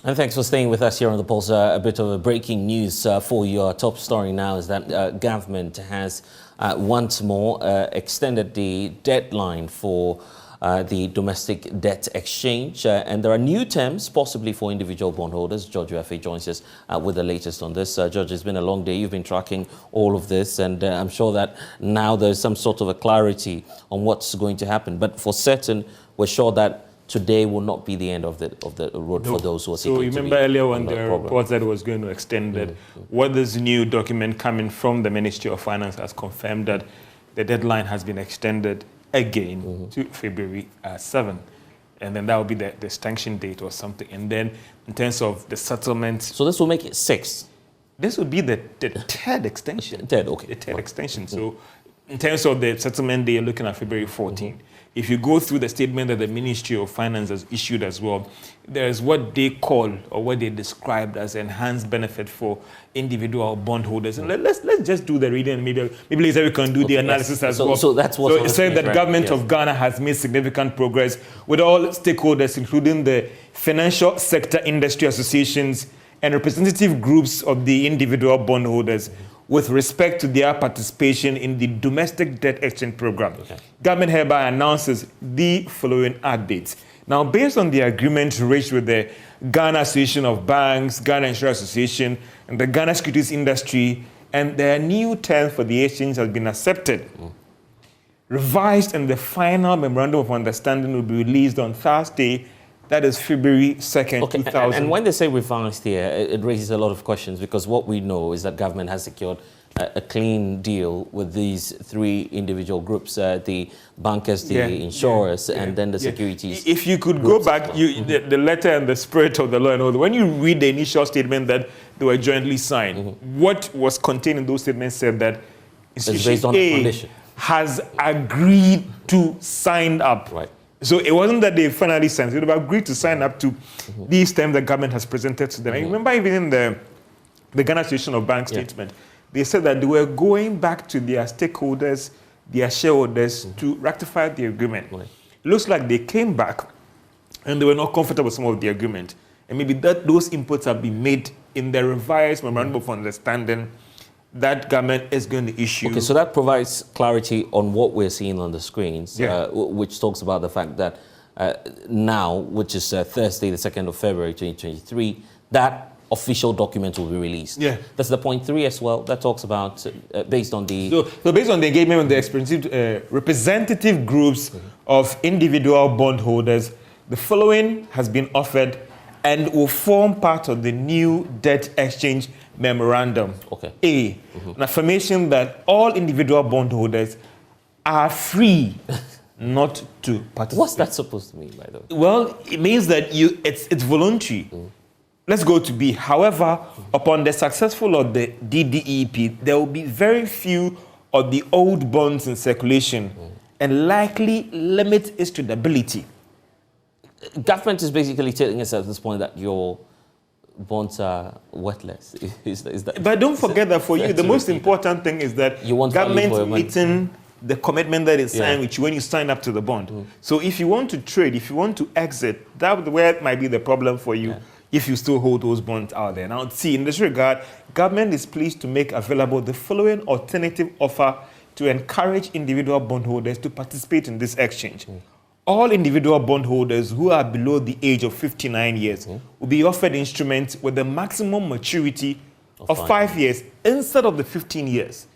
And thanks for staying with us here on The Pulse. A bit of a breaking news for your top story now is that government has once more extended the deadline for the domestic debt exchange. And there are new terms possibly for individual bondholders. George UFA joins us with the latest on this. George, it's been a long day. You've been tracking all of this, and I'm sure that now there's some sort of a clarity on what's going to happen. But for certain, we're sure that today will not be the end of the road for those who are seeking to be. So remember earlier when the report that was going to extend it, what this new document coming from the Ministry of Finance has confirmed that the deadline has been extended again to February 7. And then that will be the sanction date or something. And then in terms of the settlement... So this will make it 6? This would be the third extension. Okay. The third extension. So in terms of the settlement day, you're looking at February 14. If you go through the statement that the Ministry of Finance has issued as well, there's what they call or what they described as enhanced benefit for individual bondholders. And let's just do the reading, and maybe later we can do the analysis as well. So that's what. So it said that the government of Ghana has made significant progress with all stakeholders, including the financial sector industry associations and representative groups of the individual bondholders, with respect to their participation in the domestic debt exchange program. Government hereby announces the following updates. Now, based on the agreement reached with the Ghana Association of Banks, Ghana Insurance Association, and the Ghana Securities Industry, and their new terms for the exchange has been accepted. Revised and the final memorandum of understanding will be released on Thursday, That is February 2nd, Okay, 2000. and when they say revised here, it raises a lot of questions, because what we know is that government has secured a clean deal with these three individual groups, the bankers, the insurers, and then the securities. If you could go back, the letter and the spirit of the law and all, when you read the initial statement that they were jointly signed, what was contained in those statements said that institution based on A a condition. has agreed to sign up. Right. So it wasn't that they finally signed, they agreed to sign up to these terms the government has presented to them. I remember even in the Ghana Association of Bank statement, they said that they were going back to their stakeholders, their shareholders, to rectify the agreement. It looks like they came back and they were not comfortable with some of the agreement. And maybe those inputs have been made in the revised memorandum of understanding that government is going to issue. Okay, so that provides clarity on what we're seeing on the screens, which talks about the fact that now, which is Thursday, the 2nd of February, 2023, that official document will be released. Yeah. That's the point 3 as well. That talks about, based on the... So based on the engagement with the representative groups of individual bondholders, the following has been offered and will form part of the new debt exchange memorandum. Okay. A, an affirmation that all individual bondholders are free not to participate. What's that supposed to mean, by the way? Well, it means that it's voluntary. Let's go to B. However, upon the successful of the DDEP, there will be very few of the old bonds in circulation and likely limit its tradability. Government is basically telling us at this point that your bonds are worthless. Is that, but don't forget that for you, the most important thing is that you want government meeting the commitment that is signed with you when you sign up to the bond. So if you want to trade, if you want to exit, that's where might be the problem for you. If you still hold those bonds out there. Now, see, in this regard, government is pleased to make available the following alternative offer to encourage individual bondholders to participate in this exchange. All individual bondholders who are below the age of 59 years will be offered instruments with a maximum maturity of 5 years instead of the 15 years.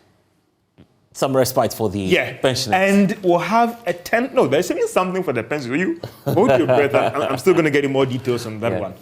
Some respite for the pensioners. And we'll have a 10... No, there's even something for the pensioners. You hold your breath. I'm still going to get you more details on that one.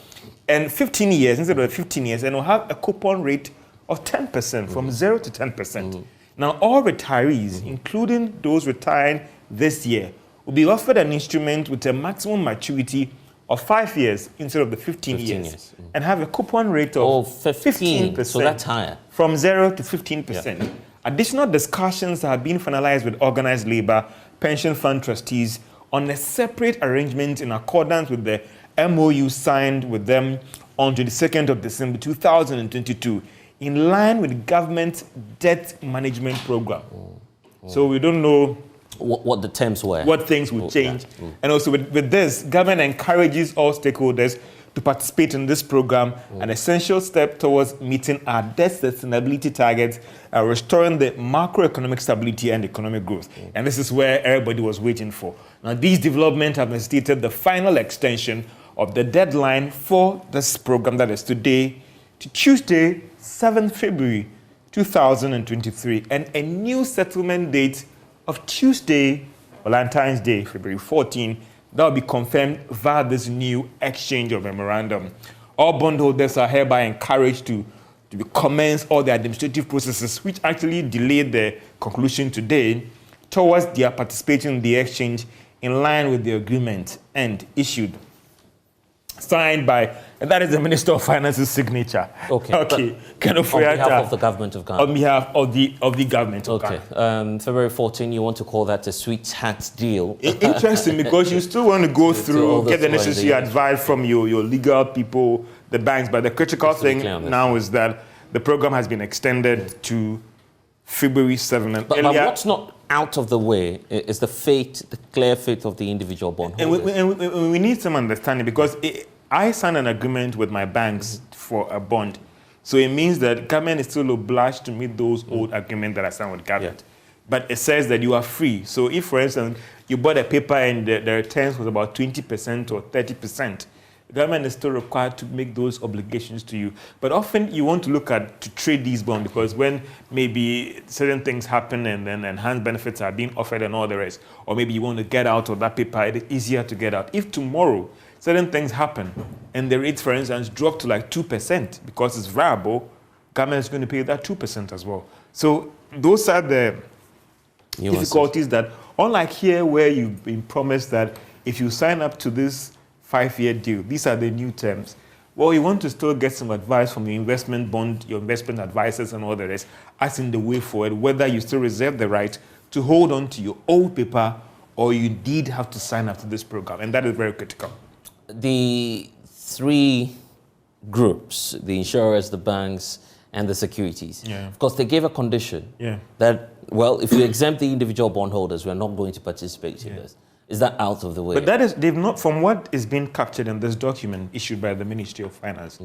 And 15 years, instead of 15 years, and we'll have a coupon rate of 10%, from 0 to 10%. Now, all retirees, including those retiring this year, will be offered an instrument with a maximum maturity of 5 years instead of the 15 years. And have a coupon rate of 15%. So that's higher. From 0 to 15%. Additional discussions have been finalized with organized labor, pension fund trustees on a separate arrangement in accordance with the MOU signed with them on 22nd of December 2022 in line with government debt management program. So we don't know what the terms were. What things will change. And also with this, government encourages all stakeholders to participate in this program, an essential step towards meeting our debt sustainability targets, restoring the macroeconomic stability and economic growth. And this is where everybody was waiting for. Now, these developments have necessitated the final extension of the deadline for this program, that is today, to Tuesday, 7th February 2023, and a new settlement date of Tuesday, Valentine's Day, February 14, that will be confirmed via this new exchange of memorandum. All bondholders are hereby encouraged to commence all the administrative processes, which actually delayed the conclusion today, towards their participation in the exchange in line with the agreement and issued. Signed by, and that is the Minister of Finance's signature. Okay. Okay. On behalf of the government of Ghana. On behalf of the government of Ghana. Okay. February 14, you want to call that a sweetheart deal? Interesting, because you still want to go through, get the necessary advice from your legal people, the banks. But the critical thing now is that the program has been extended to February 7th. But what's not out of the way is the clear fate of the individual bondholders. And we need some understanding, because I signed an agreement with my banks for a bond. So it means that government is still obliged to meet those old agreements that I signed with government. But it says that you are free. So if, for instance, you bought a paper and the returns was about 20% or 30%, the government is still required to make those obligations to you. But often you want to look at to trade these bonds, because when maybe certain things happen and then enhanced benefits are being offered and all the rest, or maybe you want to get out of that paper, it is easier to get out. If tomorrow certain things happen, and the rates, for instance, drop to like 2% because it's variable, government is going to pay that 2% as well. So those are the difficulties that, unlike here where you've been promised that if you sign up to this 5-year deal, these are the new terms. Well, you want to still get some advice from your investment bond, your investment advisors and all the rest, as in the way forward, whether you still reserve the right to hold on to your old paper or you indeed have to sign up to this program. And that is very critical. The three groups, the insurers, the banks, and the securities, of course, they gave a condition that, well, if we exempt the individual bondholders, we're not going to participate in this. Is that out of the way? But that is, they've not, from what is being captured in this document issued by the Ministry of Finance,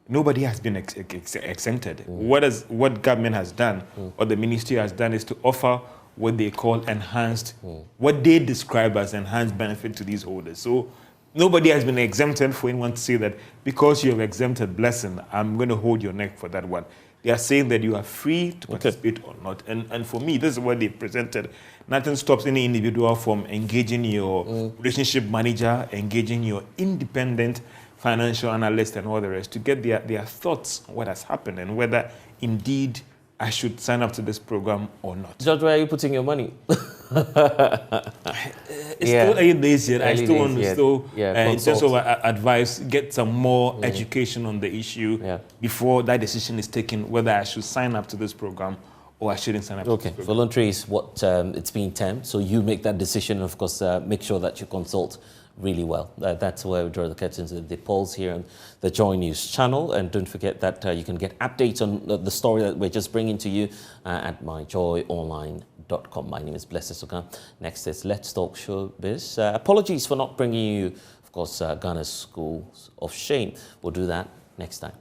nobody has been exempted. What government has done, or the ministry has done, is to offer what they call enhanced, what they describe as enhanced benefit to these holders. So nobody has been exempted for anyone to say that because you have exempted blessing, I'm going to hold your neck for that one. They are saying that you are free to participate or not. And for me, this is what they presented. Nothing stops any individual from engaging your relationship manager, engaging your independent financial analyst and all the rest to get their thoughts on what has happened and whether indeed I should sign up to this program or not. George, where are you putting your money? It's still 8 days yet. I still want to in terms of advice, get some more education on the issue before that decision is taken, whether I should sign up to this program or I shouldn't sign up to this program. Voluntary is what it's being termed, so you make that decision. Of course, make sure that you consult really well. That's where we draw the curtains at the polls here on the Joy News channel. And don't forget that you can get updates on the story that we're just bringing to you at myjoyonline.com. My name is Blessed Sogah. Next is Let's Talk Showbiz. Apologies for not bringing you, of course, Ghana's Schools of Shame. We'll do that next time.